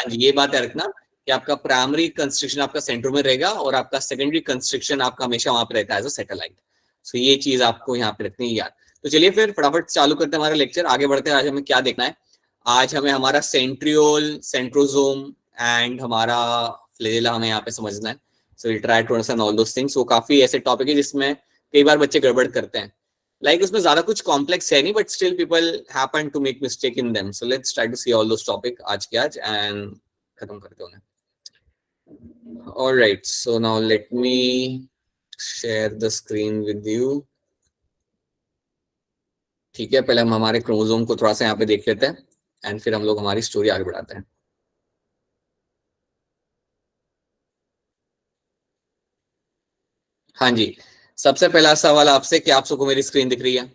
हाँ जी, ये बात है रखना कि आपका प्राइमरी कंस्ट्रक्शन आपका सेंट्रोमियर में रहेगा और आपका सेकेंडरी कंस्ट्रक्शन आपका हमेशा वहां पे रहता है एज अ सैटेलाइट। सो ये चीज आपको यहाँ पे रखनी है याद। तो चलिए फिर फटाफट चालू करते हैं हमारा लेक्चर, आगे बढ़ते हैं। आज हमें क्या देखना है? आज हमें हमारा सेंट्रियोल, सेंट्रोजोम एंड हमारा फ्लेजेला हमें यहाँ पे समझना है। So will try to understand all those things. वो काफी ऐसे टॉपिक है जिसमें कई बार बच्चे गड़बड़ करते हैं। Like उसमें ज्यादा कुछ कॉम्प्लेक्स है नहीं, but still people happen to make mistake in them. So let's try to see all those topic आज के आज एंड खत्म करते हैं। Alright, so now let me share the screen with you. ठीक है, पहले हम हमारे क्रोमोसोम को थोड़ा सा यहाँ पे देख लेते हैं एंड फिर हम लोग हमारी स्टोरी आगे बढ़ाते हैं। हाँ जी, सबसे पहला सवाल आपसे, क्या आप सबको मेरी स्क्रीन दिख रही है?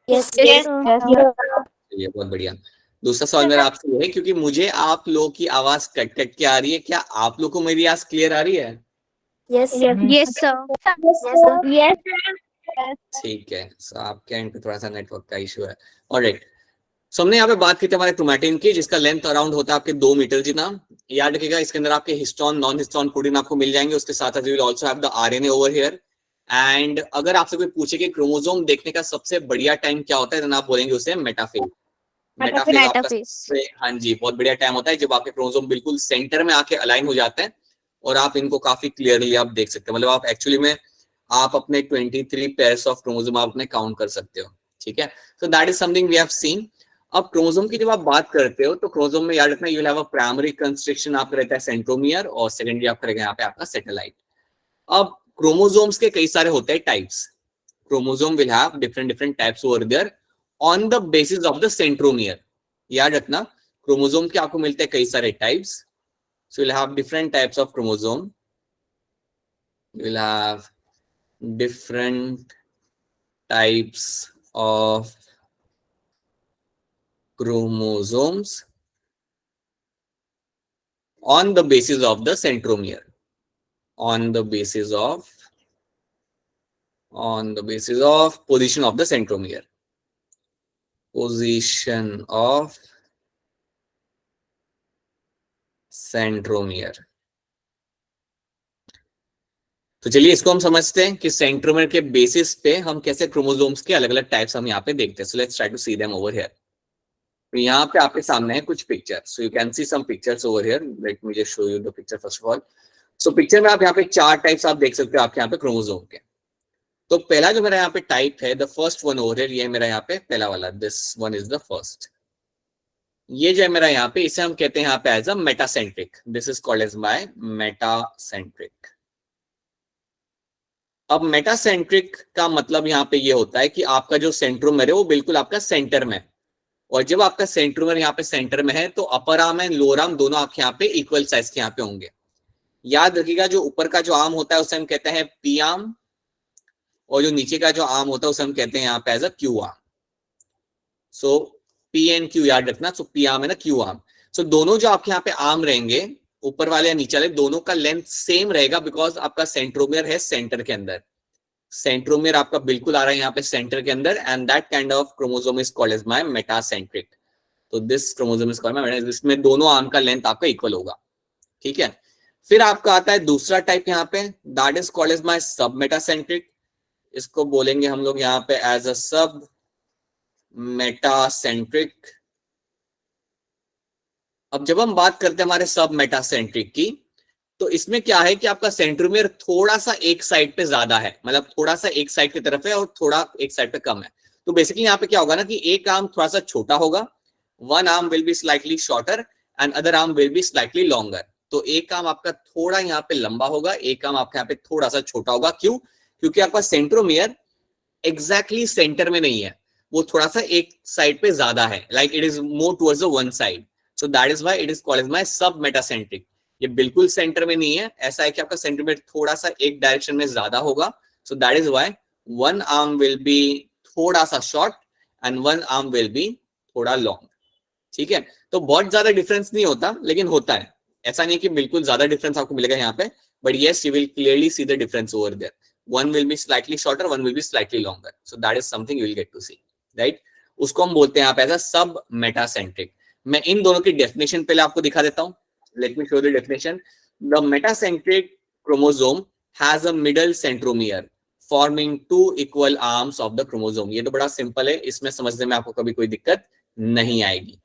Yes. ये बहुत बढ़िया। दूसरा सवाल मेरा आपसे है, क्योंकि मुझे आप लोगों की आवाज कट कट के आ रही है, क्या आप लोग को मेरी आवाज क्लियर आ रही है? Yes. Yes, sir. Yes. ठीक है, सो आपके एंड पे थोड़ा सा नेटवर्क का इशू है। ऑलराइट, सो हमने यहाँ पे बात की थी हमारे क्रोमैटिन की, जिसका लेंथ अराउंड होता है आपके 2 मीटर जितना। याद रखिएगा, इसके अंदर आपके हिस्टोन, नॉन हिस्टोन प्रोटीन आपको मिल जाएंगे। उसके साथ साथ we will also have the RNA over here. And अगर आपसे कोई पूछे कि क्रोमोसोम देखने का सबसे बढ़िया टाइम क्या होता है, तो आप बोलेंगे उसे मेटाफेज। मेटाफेज आपका, हाँ जी, बहुत बढ़िया टाइम होता है जब आपके क्रोमोसोम बिल्कुल सेंटर में आके अलाइन हो जाते हैं और आप इनको काफी क्लियरली आप देख सकते हैं। मतलब आप एक्चुअली में आप अपने 23 पेयर्स ऑफ क्रोमोसोम आप अपने काउंट कर सकते हो। ठीक है, so that is something we have seen. अब क्रोमोसोम की जब आप बात करते हो तो क्रोमोसोम में याद रखना, you will have a primary constriction आपका रहता है सेंट्रोमियर, और सेकेंडरी आपका रहेगा यहाँ पे आपका सैटेलाइट। अब क्रोमोसोम्स के कई सारे होते हैं types. Chromosome will have different types over there on the basis of the centromere. याद रखना, क्रोमोसोम के आपको मिलते हैं कई सारे types. So will have different types of chromosome, will have different types of chromosomes on the basis of the centromere, on the basis of position of the centromere, position of centromere। तो चलिए इसको हम समझते हैं कि centromere के basis पे हम कैसे क्रोमोसोम्स के अलग अलग टाइप्स हम यहाँ पे देखते हैं। So let's try to see them over here. तो यहाँ पे आपके सामने है कुछ picture, so you can see some pictures over here. Let me just show you the picture first of all. So picture में आप यहाँ पे 4 टाइप्स आप देख सकते हो आपके यहाँ पे क्रोमोसोम के। तो पहला जो मेरा यहाँ पे टाइप है, the first one over here, ये मेरा यहाँ पे पहला वाला, this one is the first. ये जो है मेरा यहाँ पे, इसे हम कहते हैं यहाँ पे as a metacentric. This is called as by metacentric. अब मेटासेंट्रिक का मतलब यहाँ पे ये होता है कि आपका जो सेंट्रोमियर है वो बिल्कुल आपका सेंटर में है, और जब आपका सेंट्रोमियर यहाँ पे सेंटर में है तो upper arm and lower arm दोनों आपके यहाँ पे इक्वल साइज के यहाँ पे होंगे। याद रखिएगा, जो ऊपर का जो आर्म होता है उसे हम कहते हैं पी आर्म, और जो नीचे का जो आर्म होता है उसे हम कहते हैं यहाँ पे as a Q arm. So P and Q याद रखना। सो पी आर्म है ना, क्यू आर्म। सो दोनों जो आपके यहाँ पे आर्म रहेंगे, ऊपर वाले या नीचे वाले, दोनों का लेंथ सेम रहेगा, बिकॉज आपका सेंट्रोमियर है सेंटर के अंदर। सेंट्रोमियर आपका बिल्कुल आ रहा है यहाँ पे सेंटर के अंदर, and that kind of chromosome is called as my metacentric. तो this chromosome is called my, जिसमें दोनों आर्म का लेंथ आपका इक्वल होगा। ठीक है, फिर आपका आता है दूसरा टाइप यहाँ पे, that is called as my submetacentric. इसको बोलेंगे हम लोग यहाँ पे एज अ सब मेटासेंट्रिक। अब जब हम बात करते हैं हमारे सब मेटासेंट्रिक की, तो इसमें क्या है कि आपका सेंट्रोमियर थोड़ा सा एक साइड पे ज्यादा है, मतलब थोड़ा सा एक साइड की तरफ है और थोड़ा एक साइड पे कम है। तो बेसिकली यहाँ पे क्या होगा ना कि एक आर्म थोड़ा सा छोटा होगा, one arm will be slightly shorter and other arm will be slightly longer. तो एक आर्म आपका थोड़ा यहाँ पे लंबा होगा, एक आर्म आपका यहाँ पे थोड़ा सा छोटा होगा। क्यों? क्योंकि आपका सेंट्रोमियर एग्जैक्टली सेंटर में नहीं है, वो थोड़ा सा एक साइड पे ज्यादा है, like it is more towards the one side. So that is why it is called as my submetacentric. ये बिल्कुल सेंटर में नहीं है, ऐसा है कि आपका सेंट्रोमियर थोड़ा सा एक डायरेक्शन में ज्यादा होगा। सो that is why one arm will be थोड़ा सा short and one arm will be थोड़ा लॉन्ग। ठीक है, तो बहुत ज्यादा डिफरेंस नहीं होता, लेकिन होता है। ऐसा नहीं कि बिल्कुल ज्यादा डिफरेंस आपको मिलेगा यहाँ पे, but yes you will clearly see the difference over there. One will be slightly shorter, one will be slightly longer. So that is something you will get to see, right? उसको हम बोलते हैं आप as a सब metacentric. मैं इन दोनों की definition पहले आपको दिखा देता हूं. Let me show the definition. The metacentric chromosome has a middle centromere forming 2 equal arms of the chromosome. ये तो बड़ा सिंपल है, इसमें समझने में आपको कभी कोई दिक्कत नहीं आएगी.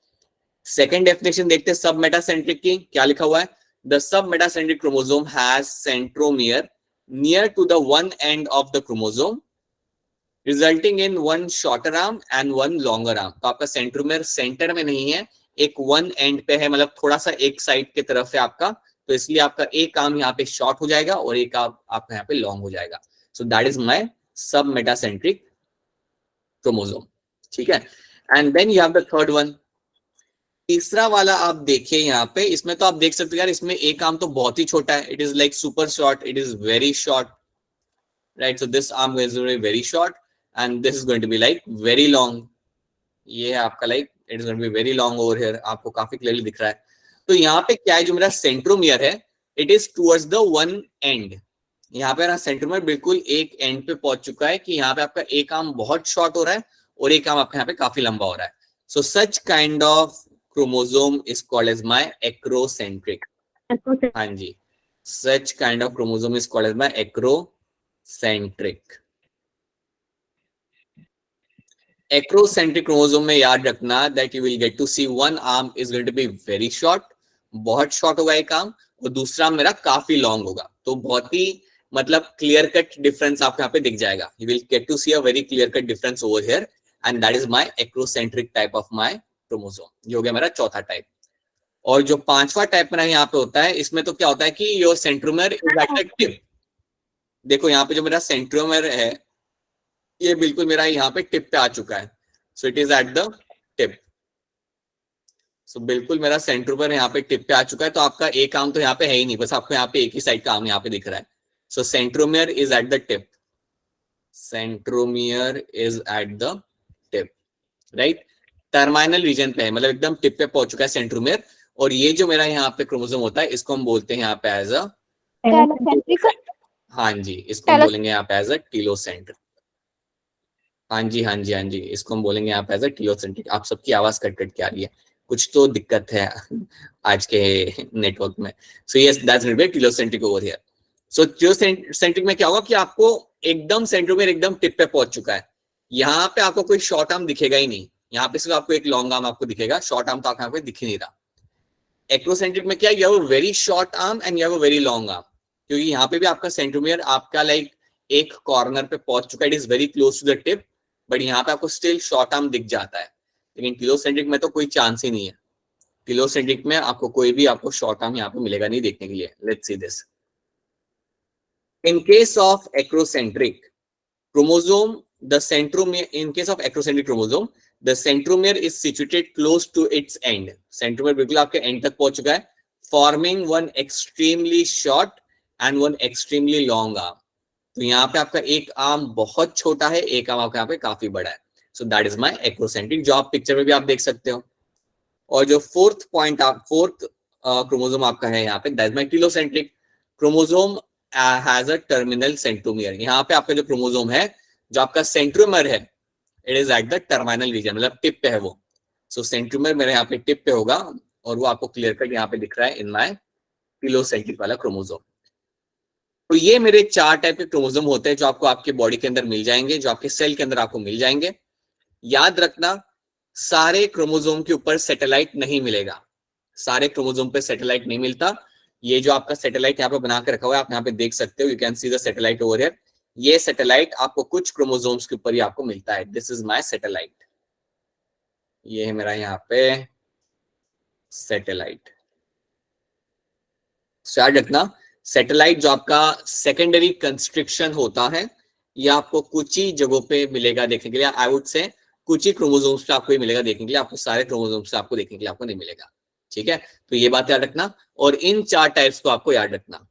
सेकेंड डेफिनेशन देखते हैं सब मेटासेंट्रिक की. क्या लिखा हुआ है? The submetacentric chromosome has centromere near to the one end of the chromosome resulting in one shorter arm and one longer arm. तो आपका सेंट्रोमियर सेंटर में नहीं है, एक वन एंड पे है, मतलब थोड़ा सा एक साइड की तरफ है आपका, तो इसलिए आपका एक आर्म यहाँ पे शॉर्ट हो जाएगा और एक आपका यहाँ पे लॉन्ग हो जाएगा. So that is my submetacentric chromosome. ठीक है. And then you have the third one. तीसरा वाला आप देखिए यहाँ पे, इसमें तो आप देख सकते हो यार, इसमें एक आर्म तो बहुत ही छोटा है. It is like super short, it is very short, right. So this arm is very short and this is going to be like very long. ये है आपका like it is going to be very long over here. आपको काफी clearly दिख रहा है. तो यहाँ पे क्या है, जो मेरा सेंट्रोमियर है it is towards the one and. यहाँ पे ना सेंट्रोमियर बिल्कुल एक एंड पे पहुंच चुका है कि यहाँ पे आपका एक आर्म बहुत शॉर्ट हो रहा है और एक आर्म आपका यहाँ पे काफी लंबा हो रहा है. So such kind of chromosome is called as my acrocentric. हाँ जी, such kind of chromosome is called as my acrocentric. Acrocentric chromosome में याद रखना that you will get to see one arm is going to be very short, बहुत short होगा एक arm, और दूसरा मेरा काफी लॉन्ग होगा. तो बहुत ही मतलब क्लियर कट डिफरेंस आपको यहाँ पे दिख जाएगा. You will get to see a very clear cut difference over here and that is my acrocentric type of my chromosome. ये हो गया मेरा चौथा टाइप. और जो पांचवा टाइप मेरा यहाँ पे होता है, इसमें तो क्या होता है कि your centromere is at the tip. देखो यहाँ पे जो मेरा सेंट्रोमियर है ये बिल्कुल मेरा यहाँ पे टिप पे आ चुका है. So it is at the tip. So बिल्कुल मेरा सेंट्रोमियर यहाँ पे टिप पे आ चुका है. तो आपका एक आर्म तो यहाँ पे है ही नहीं, बस आपको यहाँ पे एक ही साइड का आर्म यहाँ पे दिख रहा है. So centromere is at the tip. Centromere is at the tip, right. Terminal region पे है, मतलब एकदम टिप पे पहुंच चुका है सेंट्रोमियर. और ये जो मेरा यहाँ पे क्रोमोसोम होता है इसको हम बोलते हैं यहाँ पे एज अ, हाँ जी, इसको हम बोलेंगे यहाँ पे एज अ टीलोसेंट्रिक. हाँ जी हाँ जी हाँ जी, इसको हम बोलेंगे यहाँ पे एज अ टीलोसेंट्रिक. आप सबकी आवाज कट कट के आ रही है, कुछ तो दिक्कत है आज के नेटवर्क में. So yes, that's going to be telocentric over here. So telocentric में क्या होगा कि आपको एकदम सेंट्रोमियर एकदम टिप पे पहुंच चुका है. यहाँ पे आपको कोई शॉर्ट आर्म दिखेगा ही नहीं, यहाँ पे सिर्फ आपको एक लॉन्ग आर्म आपको दिखेगा, शॉर्ट आर्म तो आपको यहाँ पे दिख ही नहीं रहा. एक्रोसेंट्रिक में क्या, you have a very short arm and you have a very long arm, क्योंकि यहाँ पे भी आपका सेंट्रोमियर आपका लाइक एक कॉर्नर पे पहुंच चुका है, it is very close to the tip, but यहाँ पे आपको स्टिल शॉर्ट आर्म दिख जाता है. लेकिन टीलोसेंट्रिक में तो कोई चांस ही नहीं है. टीलोसेंट्रिक में आपको कोई भी आपको शॉर्ट आर्म यहाँ पे मिलेगा नहीं देखने के लिए. Let's see this. In case of acrocentric chromosome, the centromere, in case of acrocentric chromosome, the centromere is situated close to its end. Centromere बिल्कुल आपके end तक पहुंच चुका है, forming one extremely short and one extremely long arm. तो यहाँ पे आपका एक आर्म बहुत छोटा है, एक आर्म आपका यहाँ पे काफी बड़ा है. So that is my acrocentric, जो आप पिक्चर में भी आप देख सकते हो. और जो फोर्थ पॉइंट आप फोर्थ क्रोमोसोम आपका है यहाँ पे, that is my telocentric chromosome has a terminal centromere. यहाँ पे आपका जो क्रोमोसोम है, जो आपका सेंट्रोमियर है, it is at the terminal region, मतलब टिप पे है वो. सो सेंट्रोमियर मेरे यहाँ पे टिप पे होगा और वो आपको क्लियर कट यहाँ पे दिख रहा है इन माय टीलोसेंट्रिक वाला क्रोमोसोम. तो ये मेरे 4 टाइप के क्रोमोसोम होते हैं जो आपको आपके बॉडी के अंदर मिल जाएंगे, जो आपके सेल के अंदर आपको मिल जाएंगे. याद रखना, सारे क्रोमोसोम के ऊपर सैटेलाइट नहीं मिलेगा, सारे क्रोमोसोम पे सैटेलाइट नहीं मिलता. ये जो आपका सैटेलाइट यहाँ पे बना के रखा हुआ है, आप यहाँ पे देख सकते हो, you can see the satellite over here. ये सैटेलाइट आपको कुछ क्रोमोसोम्स के ऊपर ही आपको मिलता है. This is my satellite. ये है मेरा यहाँ पे सैटेलाइट. याद रखना, सैटेलाइट जो आपका सेकेंडरी कंस्ट्रक्शन होता है, ये आपको कुछ ही जगहों पे मिलेगा देखने के लिए. आई वुड से कुछ ही क्रोमोसोम्स पे आपको मिलेगा देखने के लिए, आपको सारे क्रोमोसोम्स पे आपको देखने के लिए आपको नहीं मिलेगा. ठीक है, तो ये बात याद रखना. और इन 4 टाइप्स को आपको याद रखना.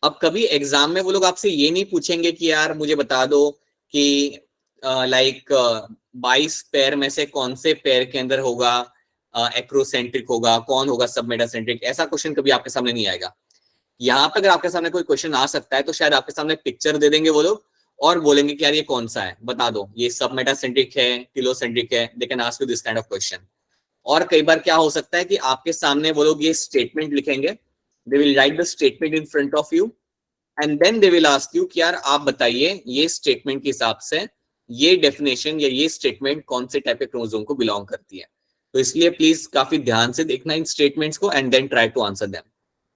अब कभी एग्जाम में वो लोग आपसे ये नहीं पूछेंगे कि यार मुझे बता दो कि लाइक 22 पेयर में से कौन से पेयर के अंदर होगा एक्रोसेंट्रिक होगा, कौन होगा सब मेटासेंट्रिक. ऐसा क्वेश्चन कभी आपके सामने नहीं आएगा. यहाँ पे अगर आपके सामने कोई क्वेश्चन आ सकता है तो शायद आपके सामने पिक्चर दे देंगे वो लोग और बोलेंगे कि यार ये कौन सा है, बता दो, ये सब मेटासेंट्रिक है, टीलोसेंट्रिक है. They can ask you this kind of question. और कई बार क्या हो सकता है कि आपके सामने वो लोग ये स्टेटमेंट लिखेंगे, they will write the statement in front of you and then they will ask you कि यार आप बताइए ये स्टेटमेंट के हिसाब से ये डेफिनेशन या ये स्टेटमेंट कौन से टाइप के क्रोमोसोम को बिलोंग करती है। तो इसलिए प्लीज काफी ध्यान से देखना इन स्टेटमेंट्स को and then try to answer them,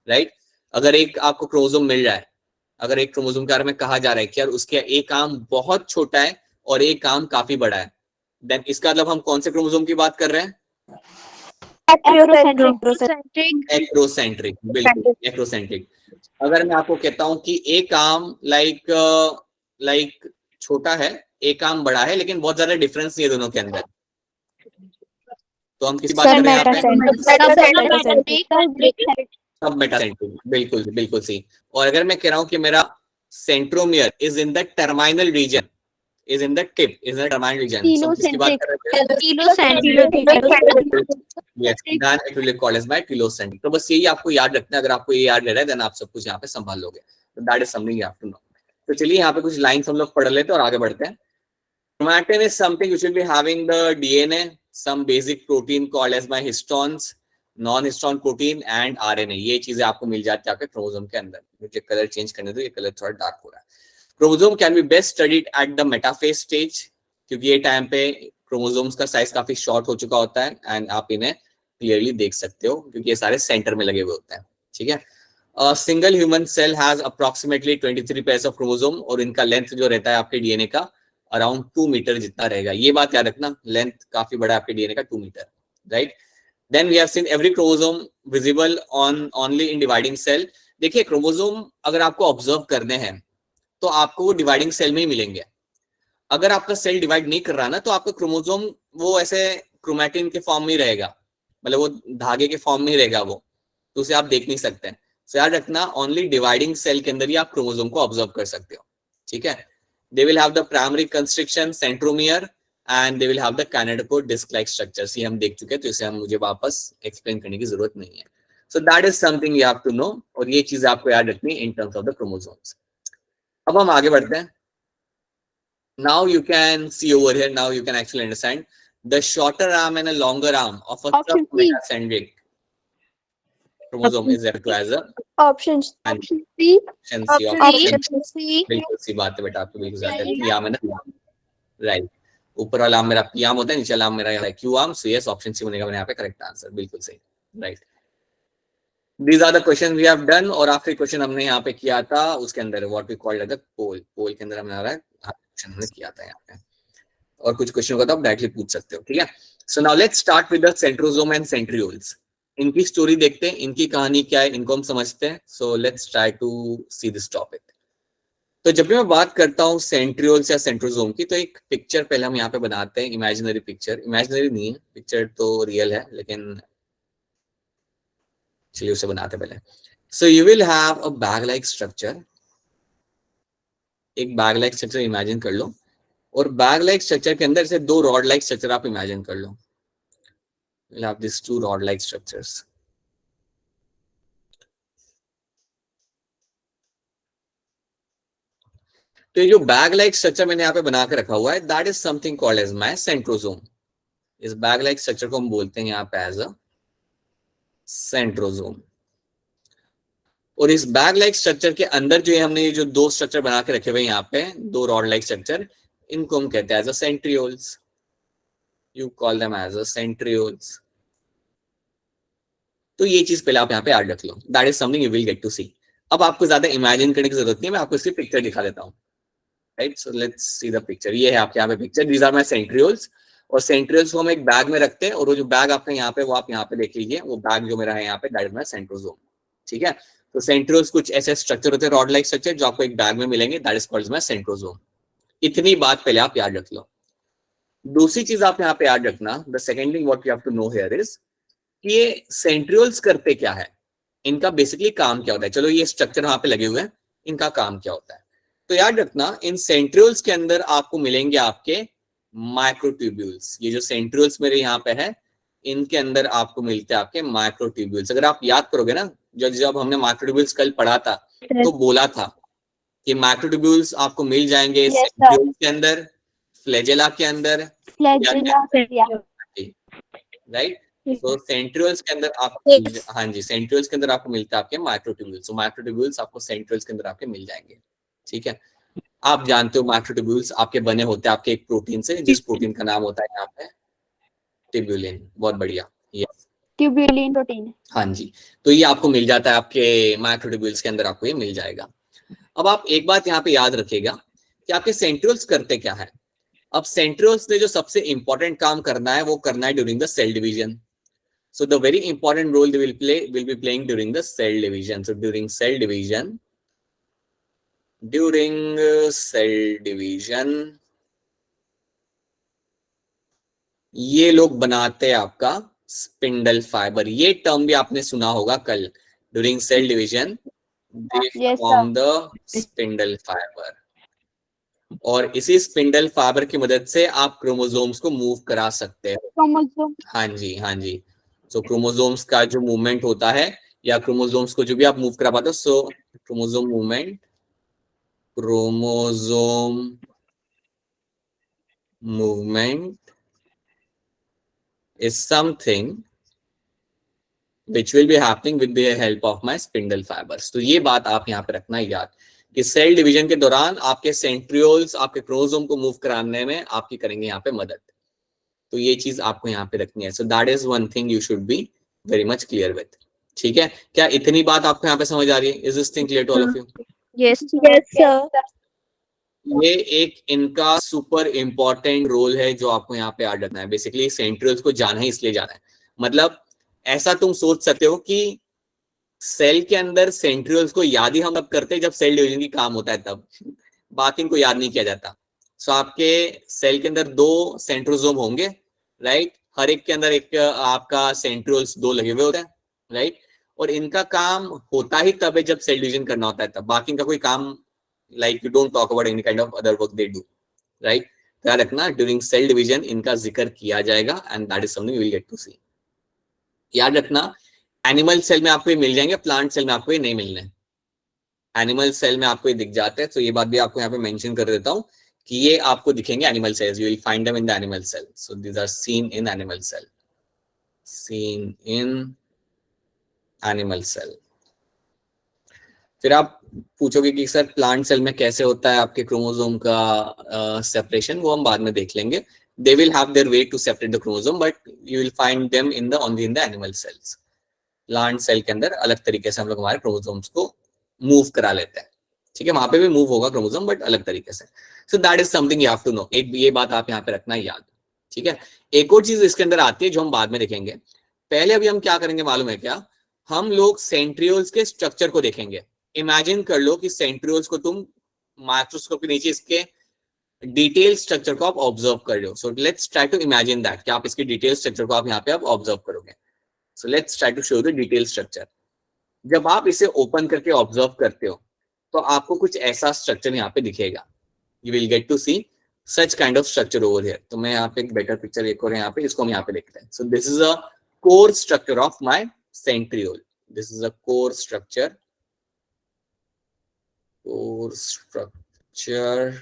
right. अगर एक आपको क्रोमोसोम मिल जाए, अगर एक क्रोमोसोम के बारे में कहा जा रहा है कि यार उसके एक आर्म बहुत छोटा है और एक आर्म काफी बड़ा है, देन इसका मतलब हम कौन से क्रोमोसोम की बात कर रहे हैं? एक्रोसेंट्रिक, बिल्कुल एक्रोसेंट्रिक। अगर मैं आपको कहता हूं कि एक आर्म लाइक छोटा है, एक आर्म बड़ा है, लेकिन बहुत ज्यादा डिफरेंस नहीं है दोनों के अंदर, तो हम किसी बात कर रहे हैं यहाँ पे? सब मेटासेंट्रिक, बिल्कुल बिल्कुल सही। और अगर मैं कह रहा हूँ कि मेरा centromere is in the terminal region, is in the tip, is in the terminal region, so हम किसकी बात कर रहे हैं? Yes, then it will be called as by kilocentric. तो बस यही आपको याद रखना है, अगर आपको ये याद रह रहा है देन आप सब कुछ यहाँ पे संभाल लोगे, तो that is something you have to know. तो चलिए यहाँ पे कुछ लाइंस हम लोग पढ़ लेते हैं और आगे बढ़ते हैं। Chromatin is something which will be having the DNA, some basic protein called as by histones, non-histone protein and RNA। ये चीजें आपको मिल जाती है आपके क्रोमोसोम के अंदर। मुझे कलर चेंज करने दो, ये कलर थोड़ा डार्क हो रहा है। Chromosome can be best studied at the metaphase stage, क्योंकि ये टाइम पे क्रोमोसोम्स का साइज काफी शॉर्ट हो चुका होता है एंड आप इन्हें क्लियरली देख सकते हो क्योंकि ये सारे सेंटर में लगे हुए होते हैं, ठीक है। Single human cell has approximately 23 pairs of chromosome और इनका लेंथ जो रहता है आपके डीएनए का अराउंड 2 मीटर जितना रहेगा। ये बात याद रखना, लेंथ काफी बड़ा है आपके डीएनए का, 2 metre, right. Then we have seen every chromosome visible on only in dividing cell. देखिए क्रोमोसोम अगर आपको ऑब्जर्व करने हैं तो आपको वो डिवाइडिंग सेल में ही मिलेंगे। अगर आपका सेल डिवाइड नहीं कर रहा ना तो आपका क्रोमोसोम वो ऐसे क्रोमैटिन के फॉर्म में रहेगा, मतलब वो धागे के फॉर्म में रहेगा वो, तो उसे आप देख नहीं सकते। सो याद रखना ओनली डिवाइडिंग सेल के अंदर ही आप क्रोमोसोम को ऑब्जर्व कर सकते हो, ठीक है। They will have the primary constriction, centromere, and they will have the kinetochore disc-like structures। ये हम देख चुके हैं, तो इसे हम मुझे वापस एक्सप्लेन करने की जरूरत नहीं है। So that is something you have to know, और ये चीजें आपको याद रखनी in terms of the chromosomes। अब हम आगे बढ़ते हैं। Now you can see over here, now you can actually understand the shorter arm and a longer arm of a submetacentric chromosome is referred to as a Option C. बिल्कुल सी बात है बेटा, आपको बिल्कुल ज्यादा पी आर्म है ना, right. ऊपर वाला आर्म मेरा पी आर्म होता है, नीचे वाला आर्म मेरा Q arm. So yes, option C बनेगा मेरे यहाँ पे करेक्ट आंसर, बिल्कुल सही, right. These are the question we have done. और आखिरी क्वेश्चन हमने यहाँ पे किया था उसके अंदर व्हाट वी कॉल्ड द पोल, पोल के अंदर हमने आ रहा है क्वेश्चन हमने किया था यहाँ पे, और कुछ क्वेश्चन को तो आप डायरेक्टली पूछ सकते हो, ठीक है। सो now let's start with the centrosome and centrioles. इनकी स्टोरी देखते हैं, इनकी कहानी क्या है, इनको हम समझते हैं। So let's try to see this topic. तो जब भी मैं बात करता हूँ सेंट्रियोल्स या सेंट्रोसोम की, तो एक पिक्चर पहले हम यहाँ पे बनाते हैं, इमेजिनरी पिक्चर। इमेजिनरी नहीं है पिक्चर, तो रियल है, लेकिन चलिए उसे बनाते पहले। So you will have a bag like structure, एक बैग लाइक स्ट्रक्चर इमेजिन कर लो, और बैग लाइक स्ट्रक्चर के अंदर से दो रॉड लाइक स्ट्रक्चर आप इमेजिन कर लो। We'll have these two rod-like structures. तो ये जो बैग लाइक स्ट्रक्चर मैंने यहाँ पे बना के रखा हुआ है, that is something called as my centrosome. इस बैग लाइक स्ट्रक्चर को हम बोलते हैं यहाँ पे एज अ सेंट्रोसोम। और इस बैग लाइक स्ट्रक्चर के अंदर जो है हमने ये जो दो स्ट्रक्चर बना के रखे हुए हैं यहाँ पे, दो रॉड लाइक स्ट्रक्चर, इनको हम कहते हैं as a centrioles. You call them as a centrioles. तो ये चीज पहले आप यहाँ पे याद रख लो, that is something you will get to see. अब आपको ज्यादा इमेजिन करने की जरूरत नहीं है, मैं आपको इसकी पिक्चर दिखा देता हूँ, right. So let's see the picture. ये है आपके यहाँ पे picture, these are my centrioles. और सेंट्रियोल्स को हम एक बैग में रखते हैं, और वो जो बैग आपका यहाँ पे, वो आप यहाँ पे देख लीजिए, वो बैग जो मेरा है यहाँ पे, दैट इज माय सेंट्रोसोम, ठीक है। तो सेंट्रियोल्स कुछ ऐसे स्ट्रक्चर होते हैं, रॉड लाइक स्ट्रक्चर, जो आपको एक बैग में मिलेंगे, that is called my centrosome. इतनी बात पहले आप याद रख लो। दूसरी चीज आप यहाँ पे याद रखना, the second thing what you have to know here is कि ये सेंट्रियोल्स करते क्या है, इनका बेसिकली काम क्या होता है। चलो ये स्ट्रक्चर वहां पे लगे हुए हैं, इनका काम क्या होता है। तो याद रखना, इन सेंट्रियोल्स के अंदर आपको मिलेंगे आपके माइक्रोट्यूब्यूल्स। ये जो सेंट्रियोल्स मेरे यहाँ पे है, इनके अंदर आपको मिलते हैं आपके माइक्रोट्यूब्यूल्स। अगर आप याद करोगे ना, जब हमने माइक्रोट्यूब्यूल्स कल पढ़ा था, तो बोला था कि माइक्रोट्यूब्यूल्स आपको मिल जाएंगे सेंट्रियोल्स के अंदर, फ्लैजेला के अंदर, राइट। तो सेंट्रियोल्स के अंदर आप Yes. हाँ जी, सेंट्रियोल्स के अंदर आपको मिलता है आपके माइक्रोट्यूब्यूल्स। तो माइक्रोट्यूब्यूल्स आपको सेंट्रियोल्स के अंदर आपके मिल जाएंगे। ठीक है, आप जानते हो माइक्रोट्यूब्यूल्स आपके बने होते हैं आपके एक प्रोटीन से, जिस प्रोटीन का नाम होता है यहाँ पे ट्यूब्यूलिन। बहुत बढ़िया, यस, Tubulin protein. हाँ जी। तो ये आपको मिल जाता है आपके माइक्रोट्यूब्यूल्स के अंदर, आपको ये मिल जाएगा। अब आप एक बात यहाँ पे याद रखिएगा कि आपके सेंट्रियोल्स करते क्या है। अब सेंट्रियोल्स ने जो सबसे इंपॉर्टेंट काम करना है वो करना है during the cell division. So the very important role they will be playing during the cell division. So during cell division, ये लोग बनाते हैं आपका स्पिंडल फाइबर। ये टर्म भी आपने सुना होगा कल। During cell division they Yes, form the spindle fibre, और इसी स्पिंडल फाइबर की मदद से आप क्रोमोसोम्स को मूव करा सकते हैं। chromosome. हाँ जी, हाँ जी। सो क्रोमोसोम्स का जो मूवमेंट होता है, या क्रोमोसोम्स को जो भी आप मूव करा पाते हो, so chromosome movement, chromosome movement is something which will be happening with the help of my spindle fibers। तो ये बात आप यहाँ पे रखना याद कि सेल डिवीजन के दौरान आपके सेंट्रियोल्स आपके क्रोमोसोम को मूव कराने में आपकी करेंगे यहाँ पे मदद। तो ये चीज आपको यहाँ पे रखनी है। So that is one thing you should be very much clear with. ठीक है, क्या इतनी बात आपको यहाँ पे समझ आ रही है? Is this thing clear to all of you? Yes. Yes, sir. ये एक इनका सुपर इंपॉर्टेंट रोल है जो आपको यहाँ पे याद रखना है। बेसिकली सेंट्रियोल्स को जाना ही इसलिए जाना है, मतलब ऐसा तुम सोच सकते हो कि सेल के अंदर सेंट्रियोल्स को याद ही हम अब करते हैं जब सेल डिवीजन की काम होता है तब, बाकी इनको याद नहीं किया जाता। सो आपके सेल के अंदर दो सेंट्रोसोम होंगे, राइट? हर एक के अंदर एक आपका सेंट्रियोल्स दो लगे हुए होते हैं, राइट? और इनका काम होता ही तब है जब सेल डिवीजन करना होता है तब, बाकी इनका कोई काम like you don't talk about any kind of other work they do, right? ध्यान रखना ड्यूरिंग सेल डिवीजन इनका जिक्र किया जाएगा and that is something you will get to see. याद रखना एनिमल सेल में आपको ये मिल जाएंगे, प्लांट सेल में आपको ये नहीं मिलने। एनिमल सेल में आपको ये दिख जाते हैं, तो ये बात भी आपको यहाँ पे मेंशन कर देता हूँ कि ये आपको दिखेंगे animal cells, you will find them in the animal cell. So these are seen in animal cell, seen in animal cell. फिर आप पूछोगे कि सर प्लांट सेल में कैसे होता है आपके क्रोमोसोम का सेपरेशन, वो हम बाद में देख लेंगे। They will have their way to separate the chromosome, but you will find them in the only in the animal cells. Plant cell के अंदर अलग तरीके से हम लोग हमारे क्रोमोसोम्स को मूव करा लेते हैं। ठीक है, वहां पे भी मूव होगा क्रोमोसोम, बट अलग तरीके से। So that is something you have to know. एक ये बात आप यहाँ पे रखना याद। ठीक है, एक और चीज इसके अंदर आती है जो हम बाद में देखेंगे। पहले अभी हम क्या करेंगे मालूम है क्या? हम लोग सेंट्रियोल्स के स्ट्रक्चर को देखेंगे। इमेजिन कर लो कि सेंट्रियोल्स को तुम माइक्रोस्कोप के नीचे इसके डिटेल स्ट्रक्चर को आप ऑब्जर्व कर रहे हो। So let's try to imagine that कि आप इसके डिटेल स्ट्रक्चर को आप यहाँ पे आप ऑब्जर्व करोगे। So let's try to show the detail structure. जब आप इसे ओपन करके ऑब्जर्व करते हो तो आपको कुछ ऐसा स्ट्रक्चर यहाँ पे दिखेगा। You will get to see such kind of structure over here. तो मैं यहाँ पे एक बेटर पिक्चर एक और यहाँ पे, इसको हम यहाँ पे देखते हैं। So this is a core structure of my centriole. This is a core structure, core structure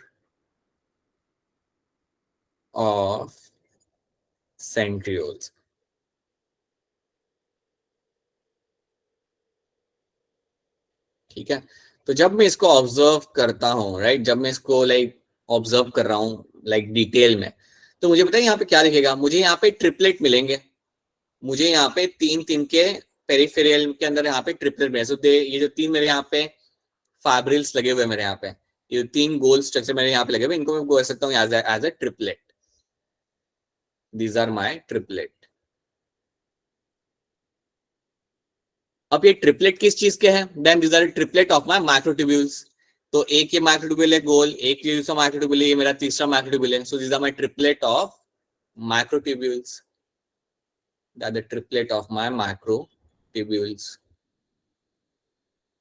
of centrioles। ठीक है, तो जब मैं इसको ऑब्जर्व करता हूँ, राइट, जब मैं इसको ऑब्जर्व कर रहा हूँ डिटेल में, तो मुझे पता है यहाँ पे क्या दिखेगा। मुझे यहाँ पे ट्रिपलेट मिलेंगे। मुझे यहाँ पे तीन तीन के पेरिफेरल के अंदर यहाँ पे ट्रिपलेट मिले। ये जो तीन मेरे यहाँ पे फाइब्रिल्स लगे हुए मेरे यहाँ पे, ये तीन गोल स्ट्रक्चर मेरे यहाँ पे लगे हुए, इनको मैं बोल सकता हूँ as a triplet. These are my triplet. अब ये ट्रिपलेट किस चीज के हैं? Then these are triplet of my microtubules. तो एक ये माइक्रोट्यूब्यूल है गोल, एक ये दूसरा माइक्रोट्यूब्यूल है, ये मेरा तीसरा माइक्रोट्यूब्यूल है। So these are my triplet of microtubules, that the triplet of my microtubules.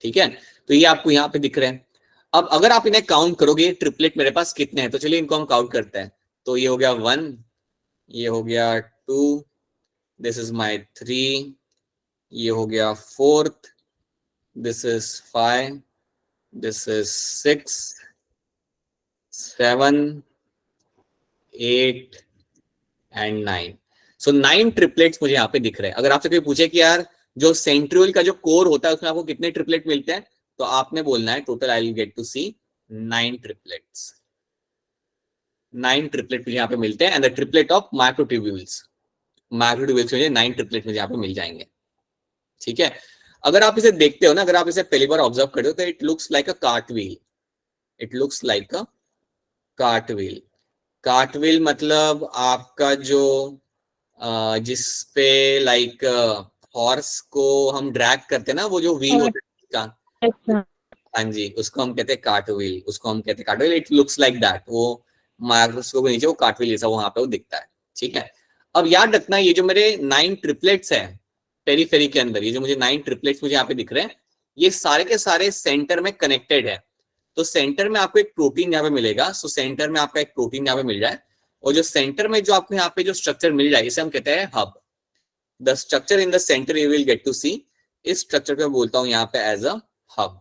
ठीक है, तो ये आपको यहाँ पे दिख रहे हैं। अब अगर आप इन्हें काउंट करोगे ट्रिपलेट मेरे पास कितने हैं, तो चलिए इनको हम काउंट करते हैं। तो ये हो गया 1, ये हो गया 2, दिस इज माय 3, ये हो गया 4th, this is 5, this is 6, 7, 8 and 9। So 9 triplets मुझे यहाँ पे दिख रहे हैं। अगर आपसे कोई पूछे कि यार जो सेंट्रियोल का जो कोर होता है उसमें आपको कितने ट्रिपलेट मिलते हैं, तो आपने बोलना है total I will get to see 9 triplets. 9 triplet मुझे यहाँ पे मिलते हैं and the triplet of microtubules मुझे 9 ट्रिपलेट मुझे यहाँ पे मिल जाएंगे। ठीक है, अगर आप इसे देखते हो ना, अगर आप इसे पहली बार ऑब्जर्व करते हो तो it looks like a cartwheel. It looks like a cartwheel. Cartwheel मतलब आपका जो जिस पे लाइक हॉर्स को हम ड्रैग करते हैं ना, वो जो व्हील होता है उसका, अच्छा। हाँ जी, उसको हम कहते हैं कार्टव्हील। उसको हम कहते हैं cartwheel. It looks like that. वो माइक्रोस्कोप के नीचे वो कार्टव्हील जैसा वहां पे वो दिखता है। ठीक है, अब याद रखना ये जो मेरे 9 ट्रिपलेट्स हैं पेरीफेरी के अंदर, ये जो मुझे 9 ट्रिपलेट्स मुझे यहाँ पे दिख रहे हैं, ये सारे के सारे सेंटर में कनेक्टेड है। तो सेंटर में आपको एक प्रोटीन यहाँ पे मिलेगा। सो सेंटर में आपका एक प्रोटीन यहाँ पे मिल जाए, और जो सेंटर में जो आपको यहाँ पे जो स्ट्रक्चर मिल जाए इसे हम कहते हैं hub. The structure in the centre you will get to see, इस स्ट्रक्चर को बोलता हूँ यहाँ पे as a hub.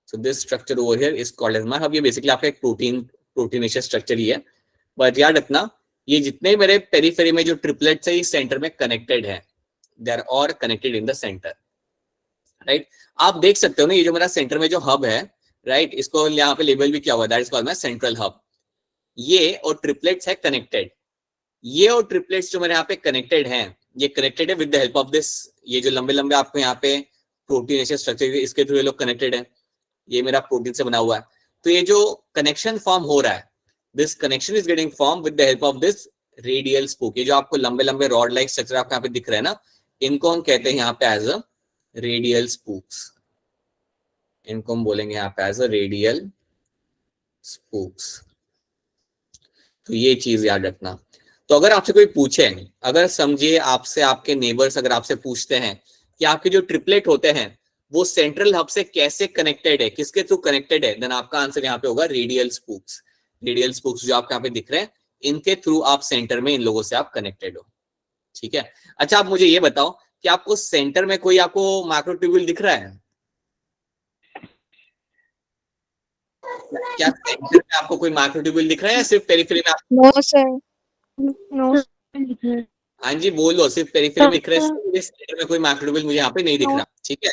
So this structure over here is called as my hub. ये बेसिकली आपका एक प्रोटीनेशियस स्ट्रक्चर ही है। बट याद रखना ये जितने मेरे पेरीफेरी में जो ट्रिपलेट्स है इस सेंटर में कनेक्टेड है, they are all connected in the center, right. आप देख सकते हो ना, ये जो मेरा सेंटर में जो हब है, राइट, इसको यहाँ पे लेबल भी किया हुआ है, that is called my central hub. ये और ट्रिपलेट्स है कनेक्टेड। ये और ट्रिपलेट्स जो मेरे यहाँ पे कनेक्टेड हैं, ये कनेक्टेड है with the help of this, ये जो लंबे लंबे आपको यहाँ पे प्रोटीनेशियस स्ट्रक्चर इसके थ्रू ये लोग कनेक्टेड है। ये मेरा प्रोटीन से बना हुआ है। तो ये जो कनेक्शन फॉर्म हो रहा है, this connection is getting form with the help of this radial spook. ये जो आपको लंबे लंबे रॉड लाइक स्ट्रक्चर आपको यहाँ पे दिख रहे हैं ना, इनको हम कहते हैं यहाँ पे एज अ रेडियल स्पूक्स। इनको हम बोलेंगे यहाँ पे एज अ रेडियल स्पूक्स। तो ये चीज याद रखना। तो अगर आपसे कोई पूछे, अगर समझिए आपसे आपके नेबर्स अगर आपसे पूछते हैं कि आपके जो ट्रिपलेट होते हैं वो सेंट्रल हब से कैसे कनेक्टेड है, किसके थ्रू कनेक्टेड है, देन आपका आंसर यहाँ पे होगा रेडियल स्पूक्स। रेडियल स्पूक्स जो आपको यहाँ पे दिख रहे हैं, इनके थ्रू आप सेंटर में इन लोगों से आप कनेक्टेड हो। ठीक है, अच्छा आप मुझे ये बताओ कि आपको सेंटर में कोई आपको माइक्रोट्यूब्यूल दिख रहा है? क्या सेंटर में आपको कोई माइक्रोट्यूब्यूल दिख रहा है या सिर्फ पेरिफेरी में? नो सर, नो हाँ जी बोलो, सिर्फ पेरिफेरी में दिख रहा है, सेंटर में कोई माइक्रोट्यूब्यूल मुझे यहाँ पे नहीं दिख रहा। ठीक है,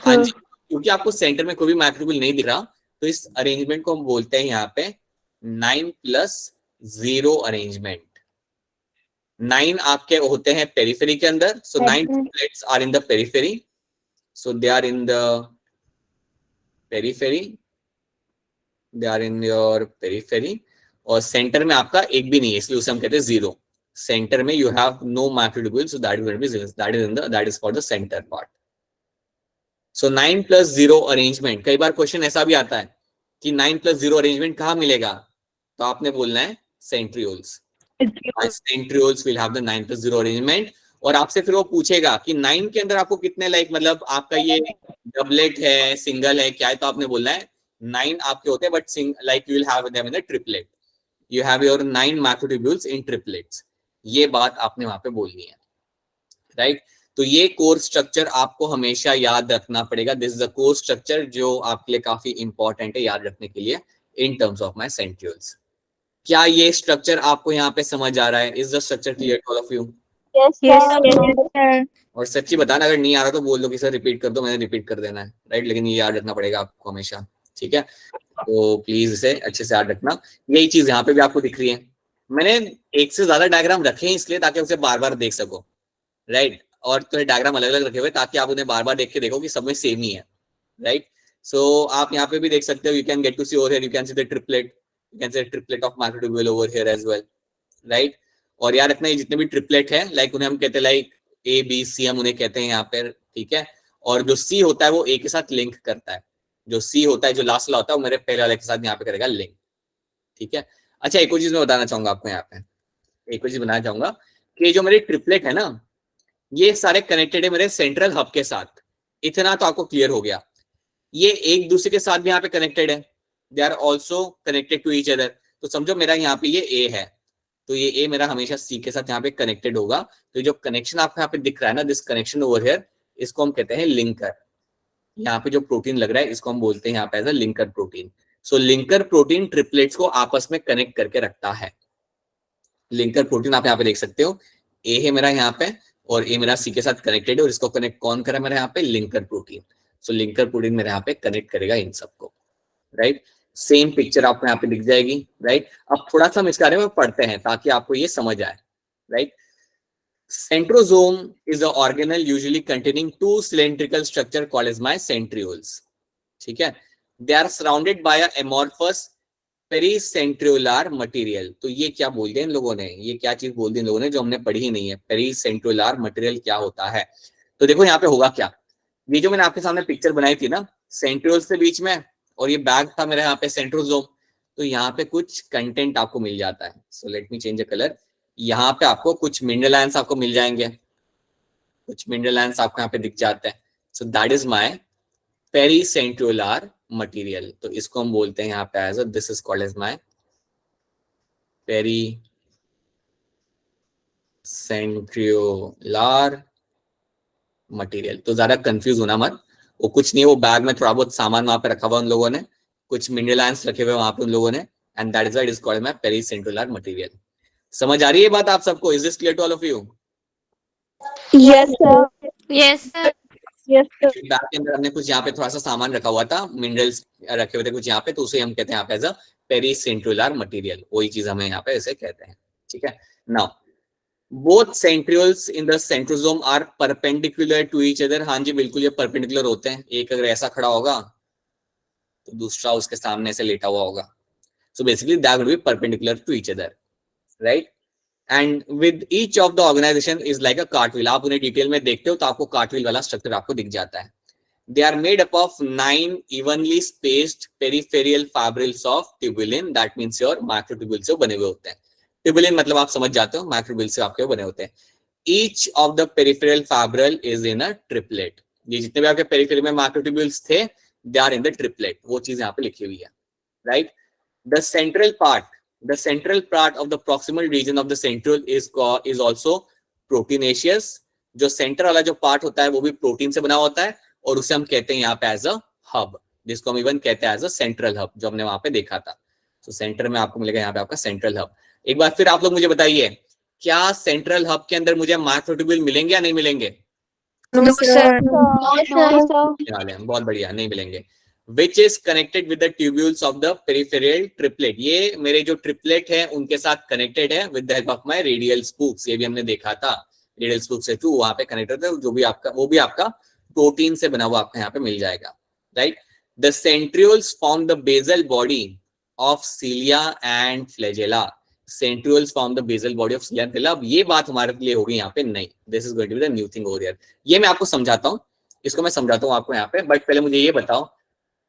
हाँ जी, क्योंकि आपको सेंटर में कोई भी माइक्रोट्यूब्यूल नहीं दिख रहा, तो इस अरेंजमेंट को हम बोलते हैं यहाँ पे 9+0 अरेंजमेंट। 9 आपके होते हैं पेरिफेरी के अंदर, so 9 triplets are in the periphery, so they are in the periphery, they are in your periphery. और सेंटर में आपका एक भी नहीं है, इसलिए उसे हम कहते हैं जीरो। सेंटर में you have no microtubule, so that is going to be 0. That is for the center part. So 9+0 arrangement, कई बार क्वेश्चन ऐसा भी आता है कि 9+0 अरेंजमेंट कहाँ मिलेगा, तो आपने बोलना है centrioles. Centrioles will have the 9+0 arrangement. और आपसे फिर वो पूछेगा कि 9 के अंदर आपको कितने लाइक मतलब आपका ये डबलेट है, सिंगल है, क्या है, तो आपने बोलना है 9 आपके होते हैं, but like you will have them in the triplet. You have your 9 macrotubules in triplets. ये बात आपने वहां पे बोलनी है, राइट। तो ये कोर स्ट्रक्चर आपको हमेशा याद रखना पड़ेगा। This is a core structure जो आपके लिए काफी इंपॉर्टेंट है याद रखने के लिए in terms of my centrioles. क्या ये स्ट्रक्चर आपको यहाँ पे समझ आ रहा है? Is the structure clear to all of you? Sir. और सच्ची बताना, अगर नहीं आ रहा तो बोल दो कि सर रिपीट कर दो, मैंने रिपीट कर देना है, राइट। लेकिन ये याद रखना पड़ेगा आपको हमेशा, ठीक है। तो प्लीज इसे अच्छे से याद रखना। यही चीज यहाँ पे भी आपको दिख रही है। मैंने एक से ज्यादा डायग्राम रखे हैं इसलिए ताकि उसे बार बार देख सको, राइट। और तो डायग्राम अलग अलग रखे हुए ताकि आप उन्हें बार बार देख के देखो कि सब में सेम ही है, राइट। सो आप यहाँ पे भी देख सकते हो, you can get to see over here, you can see the triplet, you can see triplet of microtubule over here as well, right. और याद रखना ये जितने भी ट्रिपलेट है लाइक उन्हें हम कहते हैं लाइक ए बी सी, हम उन्हें कहते हैं यहाँ पे, ठीक है। और जो सी होता है वो ए के साथ लिंक करता है। जो सी होता है, जो लास्ट वाला होता है, वो मेरे पहले वाले के साथ यहाँ पे करेगा लिंक, ठीक है। अच्छा एक और चीज मैं बताना चाहूंगा आपको यहाँ पे, एक और चीज बताना चाहूंगा कि जो मेरे ट्रिपलेट है ना, ये सारे कनेक्टेड है मेरे सेंट्रल हब के साथ। इतना तो आपको क्लियर हो गया। ये एक दूसरे के साथ भी यहाँ पे कनेक्टेड है, they are also connected to each other. तो समझो मेरा यहाँ पे ये ए है, तो ये ए मेरा हमेशा सी के साथ यहाँ पे कनेक्टेड होगा। तो जो कनेक्शन आपको यहाँ पे दिख रहा है ना, दिस कनेक्शन ओवर हियर, इसको हम कहते हैं लिंकर। यहाँ पे जो प्रोटीन लग रहा है इसको हम बोलते हैं यहाँ पे as a linker protein. So linker protein triplets को आपस में कनेक्ट करके रखता है। लिंकर प्रोटीन आप यहाँ पे देख सकते हो, ए है मेरा यहाँ पे और ए मेरा सी के साथ कनेक्टेड है और इसको कनेक्ट कौन करा मेरे यहाँ पे, linker protein. So linker protein मेरे यहाँ पे कनेक्ट करेगा इन सबको, राइट। सेम पिक्चर आपको यहाँ पे दिख जाएगी, राइट। अब थोड़ा सा हम इसके बारे में पढ़ते हैं ताकि आपको ये समझ आए, right. Centrosome is an organelle usually containing two cylindrical structure called as my centrioles. ठीक है, they are surrounded by a amorphous pericentriolar material. तो ये क्या बोल दिया इन लोगों ने, ये क्या चीज बोल दी इन लोगों ने जो हमने पढ़ी ही नहीं है। pericentriolar material क्या होता है, तो देखो यहाँ पे होगा क्या, ये जो मैंने आपके सामने पिक्चर बनाई थी ना सेंट्रियोल्स के बीच में, और ये बैग था मेरे यहाँ पे सेंट्रोजोम, तो यहाँ पे कुछ कंटेंट आपको मिल जाता है। So let me change the colour. यहाँ पे आपको कुछ मिनरल आयंस आपको मिल जाएंगे, कुछ मिनरल आयंस आपको यहाँ पे दिख जाते हैं। So that is my pericentriolar material. तो इसको हम बोलते हैं यहाँ पे as this is called as my pericentriolar material. तो ज्यादा कंफ्यूज होना मत, वो कुछ नहीं, वो बैग में थोड़ा बहुत सामान वहां पे रखा हुआ उन लोगों ने, कुछ मिनरल आयंस रखे हुए वहां पे उन लोगों ने, and that is why it is called my pericentriolar material. समझ आ रही है बात आप सबको? Is this clear to all of you? Yes, sir. Yes, sir. Yes, sir. Bag के अंदर हमने कुछ यहाँ पे थोड़ा सा सामान रखा हुआ था, मिनरल्स रखे हुए थे कुछ यहाँ पे, तो उसे हम कहते हैं यहाँ पे एज अ पेरीसेंट्रियोलर मटेरियल, वही चीज हमें यहाँ पे ऐसे कहते हैं, ठीक है। Now both centrioles in the centrosome are perpendicular to each other। हाँ जी बिल्कुल, ये परपेंडिकुलर होते हैं, एक अगर ऐसा खड़ा होगा तो दूसरा उसके सामने ऐसे लेटा हुआ होगा। So basically that will be perpendicular to each other, right? And with each of the organization is like a cartwheel। आप उन्हें डिटेल में देखते हो तो आपको कार्टविल वाला स्ट्रक्चर आपको दिख जाता है। They are made up of 9 evenly spaced peripheral fibrils of tubulin। That means your microtubule से बने हुए होते हैं। ट्यूबुलिन मतलब आप समझ जाते हो, माइक्रोट्यूब्यूल से आपके बने होते हैं। Each of the peripheral fibril is in a triplet। ये जितने भी आपके पेरिफेरल में माइक्रोट्यूब्यूल्स थे, they are in the triplet। वो चीज यहाँ पे लिखी हुई है, right? The central part of the proximal region of the centriole is also proteinaceous। जो सेंटर वाला जो पार्ट होता है वो भी प्रोटीन से बना होता है, और उसे हम कहते हैं यहाँ पे एज अ हब, जिसको हम इवन कहते हैं एज अ सेंट्रल हब, जो हमने वहां पे देखा था। तो सेंटर में आपको मिलेगा यहाँ पे आपका सेंट्रल हब। एक बार फिर आप लोग मुझे बताइए, क्या सेंट्रल हब के अंदर मुझे माइक्रोट्यूब्यूल मिलेंगे या नहीं मिलेंगे? No, sir. बहुत बढ़िया, नहीं मिलेंगे। Which is connected with the tubules of the peripheral triplet। ये मेरे जो ट्रिपलेट है उनके साथ कनेक्टेड है with the help of my radial spokes। ये भी हमने देखा था, रेडियल स्पूक से टू वहां पे कनेक्टेड है, जो भी आपका वो भी आपका प्रोटीन से बना हुआ आपको यहाँ पे मिल जाएगा, right. The centrioles form the basal body of cilia and flagella. Centrioles form the basal body of cilia and flagella. अब ये बात हमारे लिए होगी यहाँ पे नहीं, this is going to be the new thing over here. ये मैं आपको समझाता हूँ, इसको मैं समझाता हूँ आपको यहाँ पे, बट पहले मुझे ये बताओ,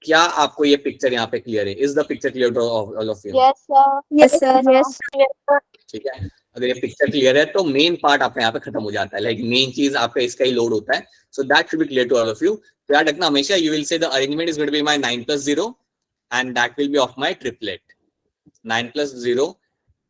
क्या आपको ये पिक्चर यहाँ पे क्लियर है? Is the picture clear to all of you? Yes, sir. Yes, sir. Yes, sir. ठीक है, अगर ये पिक्चर क्लियर है तो मेन पार्ट आपका यहाँ पे खत्म हो जाता है, लाइक मेन चीज आपका इसका ही लोड होता है। So that should be clear to all of you. तो याद रखना हमेशा, you will say the arrangement is going to be my 9+0 and that will be of my triplet. 9+0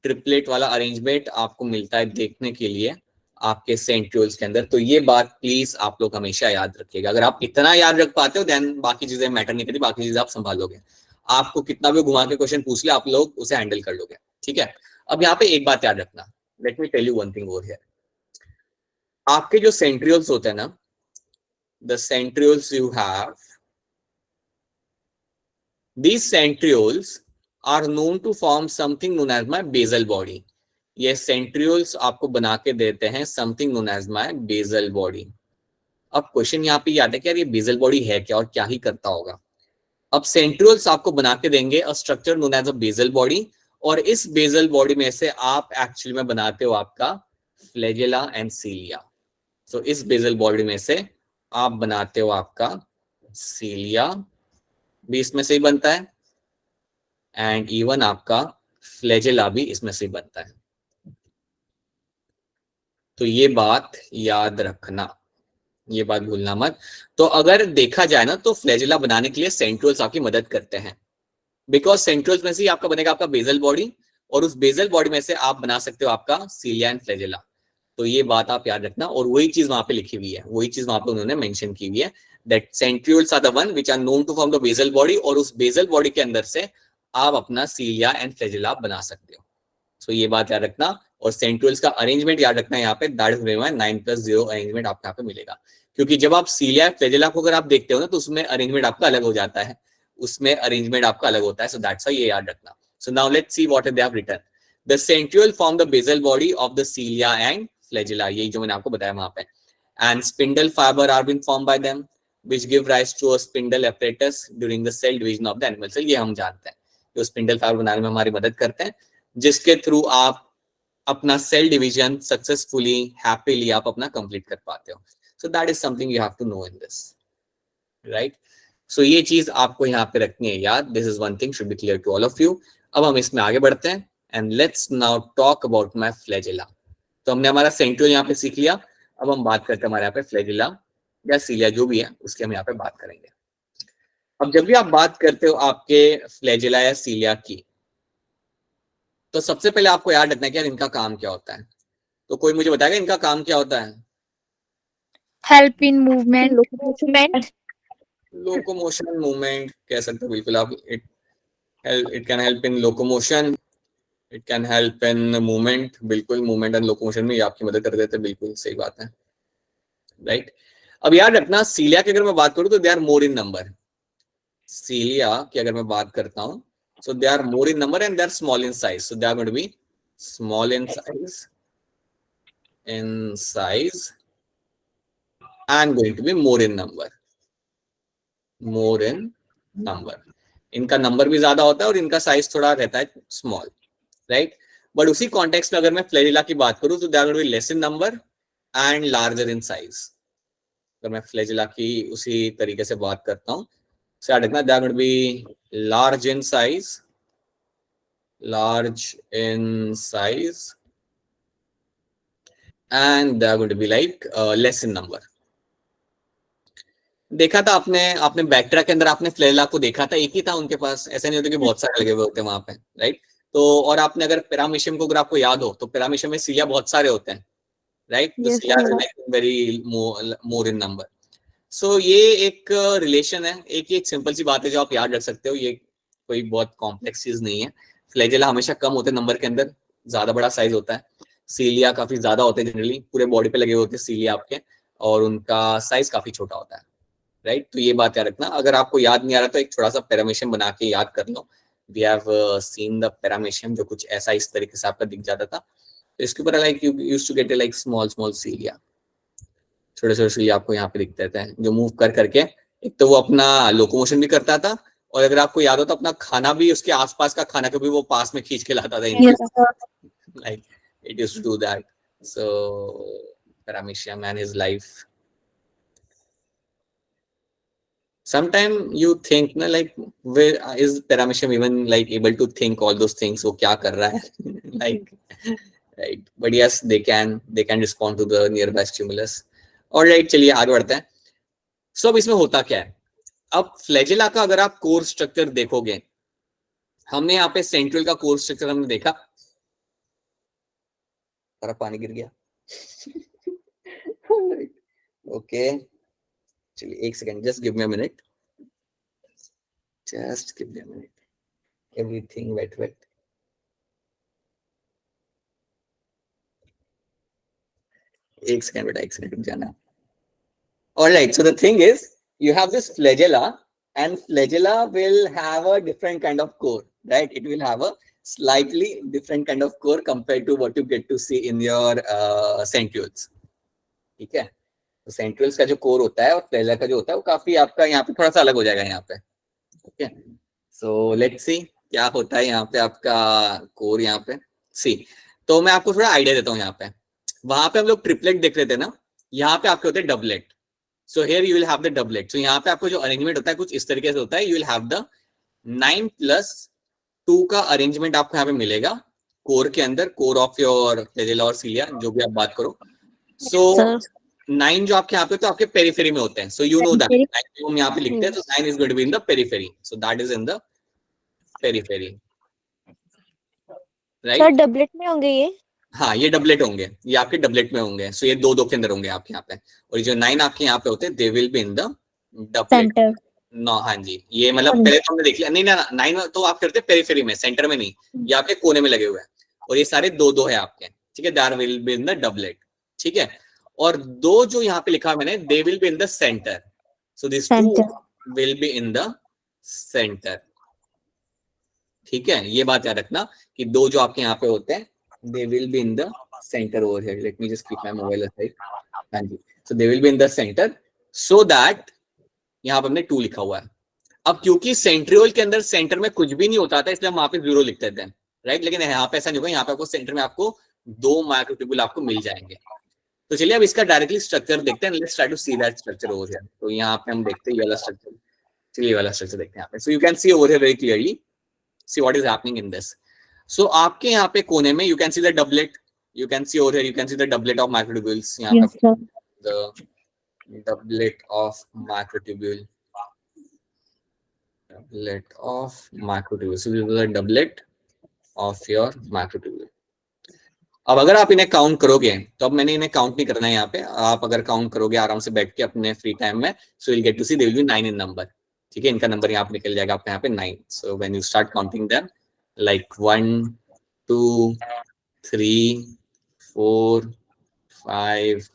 triplet वाला अरेंजमेंट आपको मिलता है देखने के लिए आपके सेंट्रियोल्स के अंदर। तो ये बात प्लीज आप लोग हमेशा याद रखिएगा। अगर आप इतना याद रख पाते हो देन बाकी चीजें मैटर नहीं करती, बाकी चीजें आप संभालोगे। आपको कितना भी घुमा के क्वेश्चन पूछ ले, आप लोग उसे हैंडल कर लोगे, ठीक है। अब यहाँ पे एक बात याद रखना, let me tell you one thing over here. आपके जो सेंट्रियोल्स होते हैं ना, the centrioles you have, these centrioles are known to form something known as my basal body। ये सेंट्रियोल्स आपको बना के देते हैं something known as my basal body. अब क्वेश्चन यहाँ पे आता है कि यार ये बेसल बॉडी है क्या और क्या ही करता होगा। अब सेंट्रियोल्स आपको बना के देंगे a structure known as a basal body, और इस बेसल बॉडी में से आप एक्चुअली में बनाते हो आपका फ्लैजेला एंड सीलिया। तो इस बेसल बॉडी में से आप बनाते हो आपका सीलिया भी इसमें से ही बनता है, एंड इवन आपका फ्लैजेला भी इसमें से ही बनता है। तो ये बात याद रखना, ये बात भूलना मत। तो अगर देखा जाए ना तो फ्लैजेला बनाने के लिए सेंट्रियोल्स आपकी मदद करते हैं, बिकॉज सेंट्रियोल्स में से आपका बनेगा आपका बेसल बॉडी, और उस बेसल बॉडी में से आप बना सकते हो आपका सीलिया एंड फ्लैजेला। तो ये बात आप याद रखना, और वही चीज वहां पे लिखी हुई है, वही चीज वहां पे उन्होंने मेंशन की हुई है, that centrioles are the one which are known to form the basal body, और उस बेसल बॉडी के अंदर से आप अपना सीलिया एंड फ्लैजेला बना सकते हो। सो ये बात याद रखना, और सेंट्रियोल्स का अरेंजमेंट याद रखना है यहाँ पे, दैट इज 9+0 अरेंजमेंट आपको यहाँ पे मिलेगा। क्योंकि जब आप सीलिया फ्लैजेला को अगर आप देखते हो ना तो उसमें अरेंजमेंट आपका अलग हो जाता है, उसमें अरेंजमेंट आपका अलग होता है। सो दैट्स व्हाई ये याद रखना। So now let's see what they have written. The centriole form the basal body of the cilia and flagella, यही जो मैंने आपको बताया वहां पे। And spindle fiber are been form by them which give rise to a spindle apparatus during the cell division of the animal cell। ये हम जानते हैं, जो स्पिंडल फाइबर बनाने में हमारी मदद करते हैं, जिसके थ्रू आप अपना सेल डिवीजन सक्सेसफुली हैप्पीली आप अपना कंप्लीट कर पाते हो। So that is something you have to know in this, right. सो ये चीज आपको यहाँ पे रखनी है याद। This is one thing should be clear to all of you. अब हम इसमें आगे बढ़ते हैं and let's now talk about my flagella. तो हमने हमारा सेंट्रियोल यहाँ पे सीख लिया, अब हम बात करते हैं हमारे यहाँ पे फ्लैजेला या सीलिया जो भी है उसकी हम यहाँ पे बात करेंगे। अब जब भी आप बात करते हो आपके फ्लैजेला या सीलिया की, तो सबसे पहले आपको याद रखना है कि यार इनका काम क्या होता है। तो कोई मुझे बताएगा इनका काम क्या होता है? Help in movement. Movement. Locomotion, movement कह सकते हो बिल्कुल आप। It can help in locomotion, it can help in movement, बिल्कुल मूवमेंट एंड लोकोमोशन में ये आपकी मदद कर देते हैं, बिल्कुल सही बात है, राइट। अब याद रखना सीलिया की अगर मैं बात करूं तो they are more in number. सीलिया की अगर मैं बात करता हूं so they are more in number and they are small in size, so they are going to be small in size and going to be more in number, more in number। इनका number भी ज्यादा होता है और इनका size थोड़ा रहता है स्मॉल, राइट। बट उसी कॉन्टेक्स्ट में अगर मैं फ्लैजेला की बात करूं तो they are going to be less in number and larger in size. अगर मैं फ्लैजेला की उसी तरीके से बात करता हूं, so याद रखना they are going to be large in size, large in size and they are going to be like less in number। देखा था आपने बैक्टीरिया के अंदर आपने फ्लैजेला को देखा था, एक ही था उनके पास, ऐसा नहीं होता कि बहुत सारे लगे हुए होते हैं वहां पे, राइट। तो और आपने अगर पैरामीशियम को अगर आपको याद हो तो पैरामीशियम में सीलिया बहुत सारे होते हैं, राइट। तो Yes, सीलिया sir. वेरी मोर इन नंबर। सो ये एक रिलेशन है, एक सिंपल सी बात है जो आप याद रख सकते हो, ये कोई बहुत कॉम्प्लेक्स चीज नहीं है। फ्लैजेला हमेशा कम होते हैं नंबर के अंदर, ज्यादा बड़ा साइज होता है। सीलिया काफी ज्यादा होते हैं, जनरली पूरे बॉडी पे लगे होते हैं सीलिया आपके, और उनका साइज काफी छोटा होता है, राइट। तो ये बात याद रखना। अगर आपको याद नहीं आ रहा तो एक थोड़ा सा पैरामीशियम बना के याद कर लो। We have seen the paramecium, जो कुछ ऐसा इस तरीके से आपका दिख जाता था। तो इसके ऊपर like you used to get like small cilia, छोटे छोटे सीलिया आपको यहाँ पे दिखते रहते हैं जो मूव कर करके, एक तो वो अपना लोकोमोशन भी करता था, और अगर आपको याद हो तो अपना खाना भी, उसके आसपास का खाना को भी वो पास में खींच के लाता था। Yes, sir. Like it used to do that. So Paramecium and his life. Sometimes you think na like where is Paramecium even like able to think all those things? वो क्या कर रहा है? Like right. But yes, they can respond to the nearby stimulus. Alright, चलिए आगे बढ़ते हैं। So अब इसमें होता क्या है? अब फ्लैजेला का अगर आप कोर स्ट्रक्चर देखोगे, हमने यहाँ पे सेंट्रियोल का कोर स्ट्रक्चर हमने देखा, सारा पानी गिर गया। ओके चलिए एक second, just give me a minute, just give me a minute, everything wait एक सेकेंड बेटा, एक सेकेंड रुक जाना। Alright, so the thing is you have this flagella, and flagella will have a different kind of core, right? It will have a slightly different kind of core compared to what you get to see in your centrioles, ठीक है। तो centrioles का जो core होता है और flagella का जो होता है वो काफी आपका यहाँ पे थोड़ा सा अलग हो जाएगा यहाँ पे, ओके। सो लेट्स सी क्या होता है यहाँ पे आपका core यहाँ पे। सी तो मैं आपको थोड़ा आइडिया देता हूँ। यहाँ पे वहां पे हम लोग ट्रिपलेट देख रहे थे ना, यहाँ पे आपके होते हैं doublet. So here you will have the doublet. So यहाँ पे आपको जो अरेंजमेंट होता है कुछ इस तरीके से होता है। You will have the 9+2 का अरेंजमेंट आपको यहाँ पे मिलेगा कोर के अंदर, कोर ऑफ योर फ्लैजेला और सीलिया जो भी आप बात करो। So 9 जो आपके यहाँ पे तो आपके पेरिफेरी में होते हैं। So you know that 9 जो हम यहाँ पे लिखते हैं, तो 9 is going to be in the periphery. So that is in the periphery, right? Sir doublet में होंगे ये? हाँ ये डबलेट होंगे, ये आपके डबलेट में होंगे। सो ये दो के अंदर होंगे आपके यहाँ पे, और जो 9 आपके यहाँ पे होते हैं they will be in the doublet. Center. No हाँ जी, ये मतलब पहले तो हमने देख लिया, नहीं ना 9 तो आप करते हैं पेरिफेरी में, सेंटर में नहीं, ये आपके कोने में लगे हुए हैं, और ये सारे दो है आपके, ठीक है, that will be in the doublet, ठीक है। और दो जो यहाँ पे लिखा मैंने, they will be in the centre, so this two Center. Will be in the center, ठीक है। ये बात याद रखना कि दो जो आपके यहाँ पे होते हैं, they will be in the centre over here, let me just keep my mobile aside, हाँ जी, so they will be in the centre, so that यहाँ पे हमने 2 लिखा हुआ है। अब क्योंकि सेंट्रियोल के अंदर सेंटर में कुछ भी नहीं होता था, इसलिए हम वहां पे 0 लिख देते हैं, राइट। लेकिन यहाँ पे ऐसा नहीं होगा, यहाँ पे आपको सेंटर में आपको 2 माइक्रोट्यूब्यूल आपको मिल जाएंगे। तो चलिए अब इसका डायरेक्टली स्ट्रक्चर देखते हैं, let's try to see that structure over here. तो यहाँ पे हम देखते हैं ये वाला स्ट्रक्चर, चलिए ये वाला स्ट्रक्चर देखते हैं यहाँ पे। So you can see over here very clearly, see what is happening in this. सो आपके यहाँ पे कोने में you can see the doublet, you can see over here, you can see the doublet of microtubules, यहाँ Yes, पे sir. the doublet of microtubule, doublet of microtubule, so this is the doublet of your microtubule. अब अगर आप इन्हें count करोगे, तो अब मैंने इन्हें काउंट नहीं करना है यहाँ पे, आप अगर काउंट करोगे आराम से बैठ के अपने फ्री टाइम में, so you'll get to see they will be 9 in number, ठीक है। इनका नंबर यहाँ पे निकल जाएगा आपके यहाँ पे 9, so when you start counting them like 1 2 3 4 5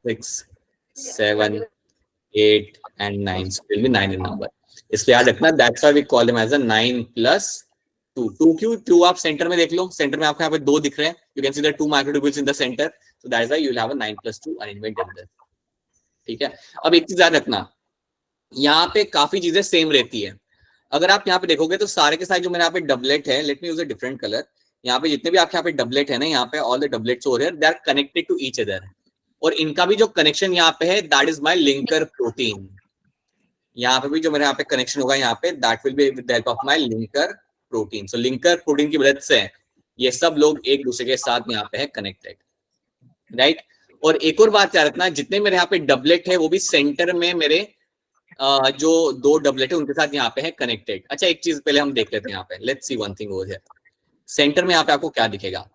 6 7 8 and 9, so will be 9 in number, इसलिए याद रखना, that's why we call them as a 9 plus 2. 2 क्यों? 2 आप सेंटर में देख लो, सेंटर में आपको यहाँ पे 2 दिख रहे हैं, you can see the 2 microtubules in the center, so that is why you will have a 9 plus 2 arrangement in this, ठीक है। अब एक चीज याद रखना, यहाँ पे काफी चीजें सेम रहती है। अगर आप यहाँ पे देखोगे तो सारे के सारे जो मेरे यहाँ पे डबलेट है, let me use a different colour, यहाँ पे जितने भी आपके यहाँ पे डबलेट है ना, यहाँ पे all the doublets over here they are connected to each other, और इनका भी जो कनेक्शन यहाँ पे है that is my linker protein. यहाँ पे भी जो मेरे यहाँ पे कनेक्शन होगा यहाँ पे, that will be with the help of my linker protein. So linker protein की मदद से ये सब लोग एक दूसरे के साथ यहाँ पे है कनेक्टेड, राइट। और एक और बात याद रखना, जितने मेरे यहाँ पे डबलेट है वो भी सेंटर में मेरे जो 2 डबलेट है उनके साथ यहाँ पे है कनेक्टेड। अच्छा एक चीज पहले हम देख लेते हैं यहाँ पे, let's see one thing over here. Centre में यहाँ पे आपको क्या दिखेगा,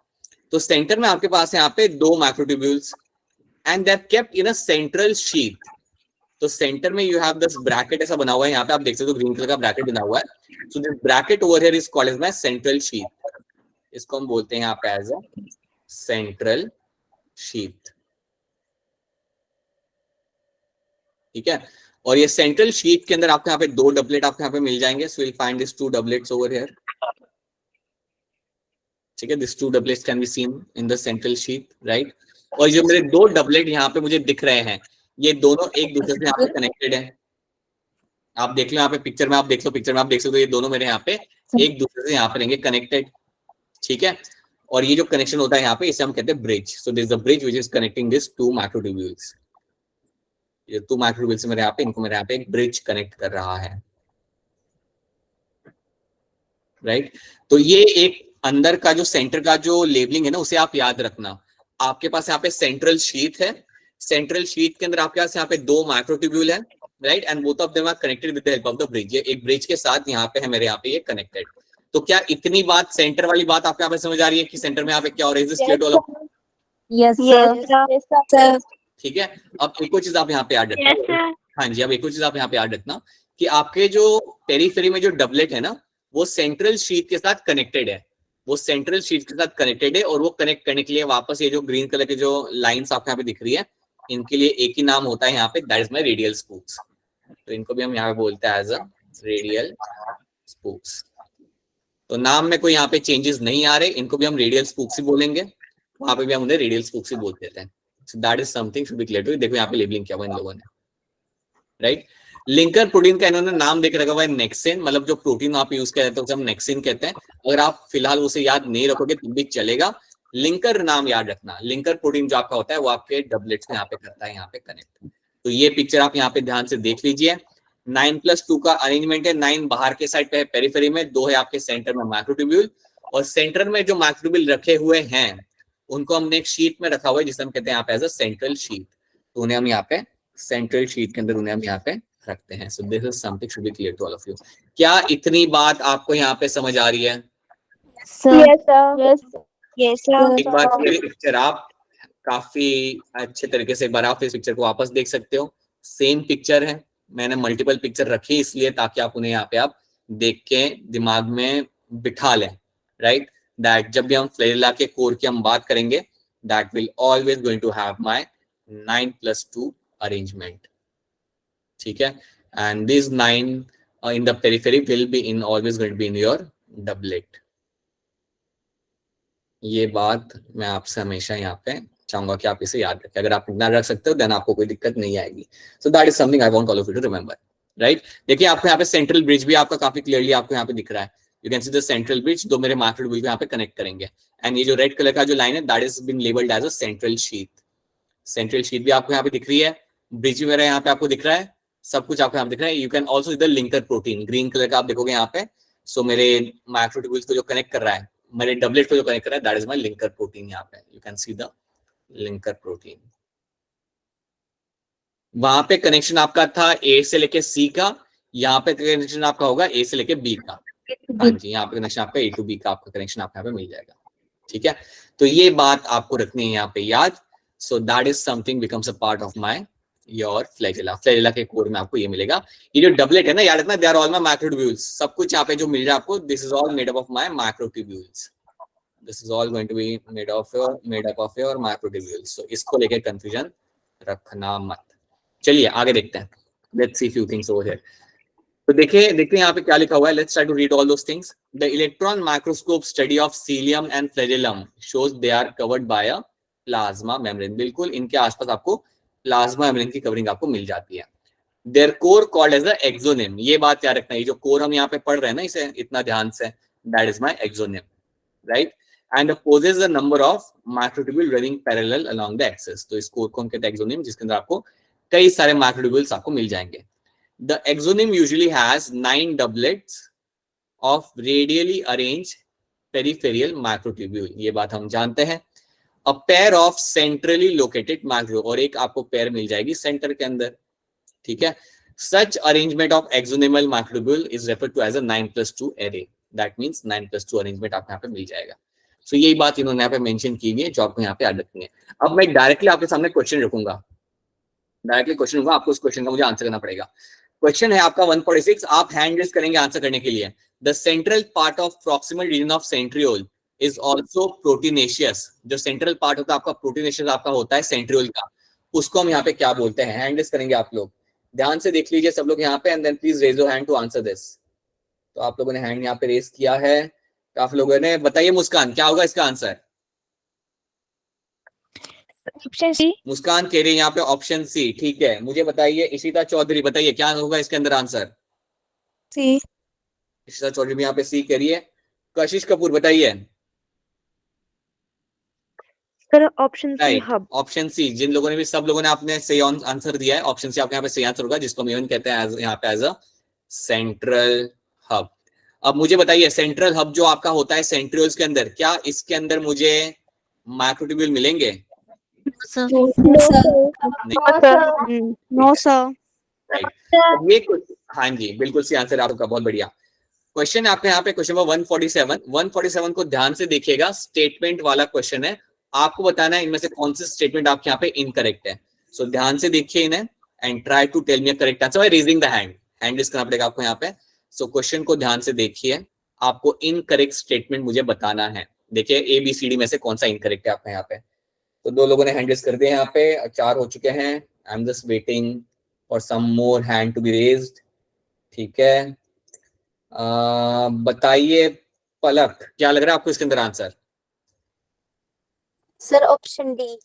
तो सेंटर में आपके पास है यहाँ पे 2 microtubules and they are kept in a central sheath. तो सेंटर में यू हैव दिस ब्रैकेट ऐसा बना हुआ है, यहाँ पे आप देख सकते हो ग्रीन कलर का ब्रैकेट बना हुआ है। So this bracket over here is called as my central sheath, इसको हम बोलते हैं यहाँ पे एज अ सेंट्रल शीथ, ठीक है। और ये सेंट्रल शीथ के अंदर आपको यहाँ पे 2 डबलेट आपको यहाँ पे मिल जाएंगे, so will find this 2 doublets over here, ठीक है। This 2 doublets can be seen in the central sheath, right. और जो मेरे 2 डबलेट यहाँ पे मुझे दिख रहे हैं, ये दोनों एक दूसरे से यहाँ पे कनेक्टेड है। आप देख लो यहाँ पे पिक्चर में, आप देख लो पिक्चर में, आप देख सकते हो ये दोनों मेरे यहाँ पे एक दूसरे से यहाँ पे रहेंगे कनेक्टेड, ठीक है। और ये जो कनेक्शन होता है यहाँ पे, इसे हम कहते हैं bridge. So this is the bridge which is connecting this 2 microtubules. ये 2 माइक्रोट्यूब्यूल्स मेरे यहाँ पे, इनको मेरे यहाँ पे एक ब्रिज कनेक्ट कर रहा है, राइट। तो ये एक अंदर का जो सेंटर का जो लेबलिंग है ना, उसे आप याद रखना। आपके पास यहाँ पे सेंट्रल शीथ है, सेंट्रल शीथ के अंदर आपके पास यहाँ पे 2 माइक्रोट्यूब्यूल है, right, and both of them are connected with the help of the bridge. ये एक ब्रिज के साथ यहाँ पे है मेरे यहाँ पे ये कनेक्टेड। तो क्या इतनी बात, सेंटर वाली बात आपको यहाँ पे समझ आ रही है कि सेंटर में यहाँ पे क्या हो रहा है? Yes, sir. ठीक है। अब एक और चीज आप यहाँ पे याद रखना, हाँ जी, अब एक और चीज आप यहाँ पे याद रखना कि आपके जो पेरीफेरी में जो डबलेट है ना, वो सेंट्रल शीथ के साथ कनेक्टेड है, वो सेंट्रल शीथ के साथ कनेक्टेड है। और वो कनेक्ट करने के लिए वापस ये जो ग्रीन कलर के जो लाइंस आपको यहाँ पे दिख रही है, इनके लिए एक ही नाम होता है यहाँ पे, that is my radial Spooks. तो इनको भी हम यहाँ पे बोलते हैं एज अ रेडियल स्पूक्स। तो नाम में कोई यहाँ पे चेंजेस नहीं आ रहे, इनको भी हम रेडियल स्पूक्स ही बोलेंगे, वहां पे भी हम उन्हें रेडियल स्पूक्स ही बोल देते हैं। So that is something should be clear to. देखो यहाँ पे लेबलिंग किया हुआ इन लोगों ने, राइट। लिंकर प्रोटीन का इन्होंने नाम देख रखा हुआ है नेक्सिन, मतलब जो प्रोटीन वहां पे यूज किया जाता है उसे हम नेक्सिन कहते हैं। अगर आप फिलहाल उसे याद नहीं रखोगे तो भी चलेगा, लिंकर नाम याद रखना। लिंकर प्रोटीन जो आपका होता है वो आपके डबलेट्स में यहाँ पे करता है यहाँ पे कनेक्ट। तो ये पिक्चर आप यहाँ पे ध्यान से देख लीजिए। 9+2 का अरेंजमेंट है, 9 बाहर के साइड पे है पेरिफेरी में, 2 है आपके सेंटर में माइक्रोट्यूब्यूल, और सेंटर में जो माइक्रोट्यूब्यूल रखे हुए हैं उनको हमने एक शीट में रखा हुआ है जिसे हम कहते हैं यहाँ पे एज अ सेंट्रल शीट। तो उन्हें हम यहाँ पे सेंट्रल शीट के अंदर उन्हें हम यहाँ पे रखते हैं। So this is something should be clear to all of you. क्या इतनी बात आपको यहाँ पे समझ आ रही है? एक बार फिर पिक्चर आप काफी अच्छे तरीके से एक बार आप इस पिक्चर को वापस देख सकते हो। सेम पिक्चर है, मैंने मल्टीपल पिक्चर रखी इसलिए ताकि आप उन्हें यहाँ पे आप देख के दिमाग में बिठा लें, राइट। दैट जब भी हम फ्लेरेला के कोर की हम बात करेंगे that will always going to have my 9+2 arrangement. ठीक है, and this 9 in the periphery will be in always going to be in your doublet. ये बात मैं आपसे हमेशा यहाँ पे चाहूंगा कि आप इसे याद रखें. अगर आप इतना रख सकते हो देन आपको कोई दिक्कत नहीं आएगी. So that is something I want all of you to remember, right? देखिए आपको यहाँ पे सेंट्रल ब्रिज भी आपका काफी क्लियरली आपको यहाँ पे दिख रहा है. You can see the central bridge, दो मेरे मार्केट बिल को यहाँ पे कनेक्ट करेंगे. एंड ये जो रेड कलर का जो लाइन है that is been labeled as a central sheath. Central sheet भी आपको यहाँ पे दिख रही है, ब्रिज भी मेरा यहाँ पे आपको दिख रहा है, सब कुछ आपको यहाँ पे दिख रहा है. You can also the linker protein green colour का आप देखोगे यहाँ पे. सो मेरे माइक्रोट्यूब्यूल्स को जो कनेक्ट कर रहा है, मेरे डबलेट को जो कनेक्ट कर रहा है, that is my linker protein. यहाँ पे you can see the linker protein. वहां पे कनेक्शन आपका था ए से लेके सी का, यहाँ पे कनेक्शन आपका होगा ए से लेके बी का. हाँ जी, यहाँ पे कनेक्शन आपका ए टू बी का आपका कनेक्शन आपको यहाँ पे मिल जाएगा. ठीक है, तो ये बात आपको रखनी है यहाँ पे याद. So that is something becomes a part of my your flagella. Flagella के कोर में आपको ये मिलेगा. ये जो डबलेट है ना, याद रखना, they are all my microtubules. सब कुछ यहाँ पे जो मिल रहा है आपको, this is all made up of my microtubules. This is all going to be made up of your microtubules. So इसको लेके confusion रखना मत. चलिए आगे देखते हैं. Let's see few things over here. तो देखिए यहाँ पे क्या लिखा हुआ है. Let's try to read all those things. The electron microscope study of cilium and flagellum shows they are covered by a plasma membrane. बिल्कुल इनके आसपास आपको प्लाज्मा मेम्ब्रेन की कवरिंग आपको मिल जाती है. There core called as a axoneme. ये बात याद रखना, ये जो कोर हम यहाँ पे पढ़ रहे हैं ना, इसे इतना ध्यान से, that is my axoneme, right. And possess a number of microtubule running parallel along the axis. तो इस कोर को हम कहते हैं एक्सोनिम, जिसके अंदर आपको कई सारे माइक्रोट्यूब्यूल्स आपको मिल जाएंगे. The exonym usually has 9 doublets of radially arranged peripheral microtubule. ये बात हम जानते हैं. A pair of centrally located macro, और एक आपको पेयर मिल जाएगी सेंटर के अंदर. ठीक है, such arrangement of axonal microtubule is referred to as a 9+2 array. That means 9+2 arrangement आपको यहाँ पे मिल जाएगा. So यही बात इन्होंने यहाँ पे मेंशन की हुई है जो आपको यहाँ पे याद रखनी है. अब मैं डायरेक्टली आपके सामने क्वेश्चन रखूंगा, आपको उस क्वेश्चन का मुझे आंसर करना पड़ेगा. क्वेश्चन है आपका 146. आप हैंड रेज करेंगे आंसर करने के लिए. The central part of proximal region of centriole is also proteinaceous. जो सेंट्रल पार्ट होता है आपका प्रोटीनेशियस आपका होता है सेंट्रियोल का, उसको हम यहाँ पे क्या बोलते हैं? हैंड रेज करेंगे आप लोग, ध्यान से देख लीजिए सब लोग यहाँ पे, and then please raise your hand to answer this. तो आप लोगों ने हैंड यहाँ पे रेज किया है, काफी लोगों ने. बताइए मुस्कान, क्या होगा इसका आंसर? Option C. मुस्कान कह रही है यहाँ पे ऑप्शन सी. ठीक है, मुझे बताइए इशिता चौधरी, बताइए क्या होगा इसके अंदर आंसर? सी. इशिता चौधरी भी यहाँ पे सी कह रही है. कशिश कपूर बताइए. Sir option C hub. Option C. जिन लोगों ने भी, सब लोगों ने आपने सही आंसर दिया है. ऑप्शन सी आपके यहाँ पे सही आंसर होगा, जिसको हम इवन कहते हैं यहाँ पे एज अ सेंट्रल हब. अब मुझे बताइए, सेंट्रल हब जो आपका होता है सेंट्रियोल्स के अंदर, क्या इसके अंदर मुझे माइक्रोट्यूब्यूल मिलेंगे? No sir. ये कुछ, हाँ जी बिल्कुल सी आंसर आपका, बहुत बढ़िया. क्वेश्चन आपके यहाँ पे क्वेश्चन 147 को ध्यान से देखिएगा. स्टेटमेंट वाला क्वेश्चन है, आपको बताना है इनमें से कौन से स्टेटमेंट आपके यहाँ पे इनकरेक्ट है. सो ध्यान से देखिए इन्हें and try to tell me a correct answer by raising the hand. Hand raise करना पड़ेगा आपको यहाँ पे. सो क्वेश्चन को ध्यान से देखिए, आपको इनकरेक्ट स्टेटमेंट मुझे बताना है. देखिए ABCD में से कौन सा इनकरेक्ट है आपके यहाँ पे. तो 2 लोगों ने हैंड रेज कर दिए यहाँ पे, 4 हो चुके हैं. I am just waiting for some more hand to be raised. ठीक है, बताइए पलक, क्या लग रहा है आपको इसके अंदर answer? Sir option D.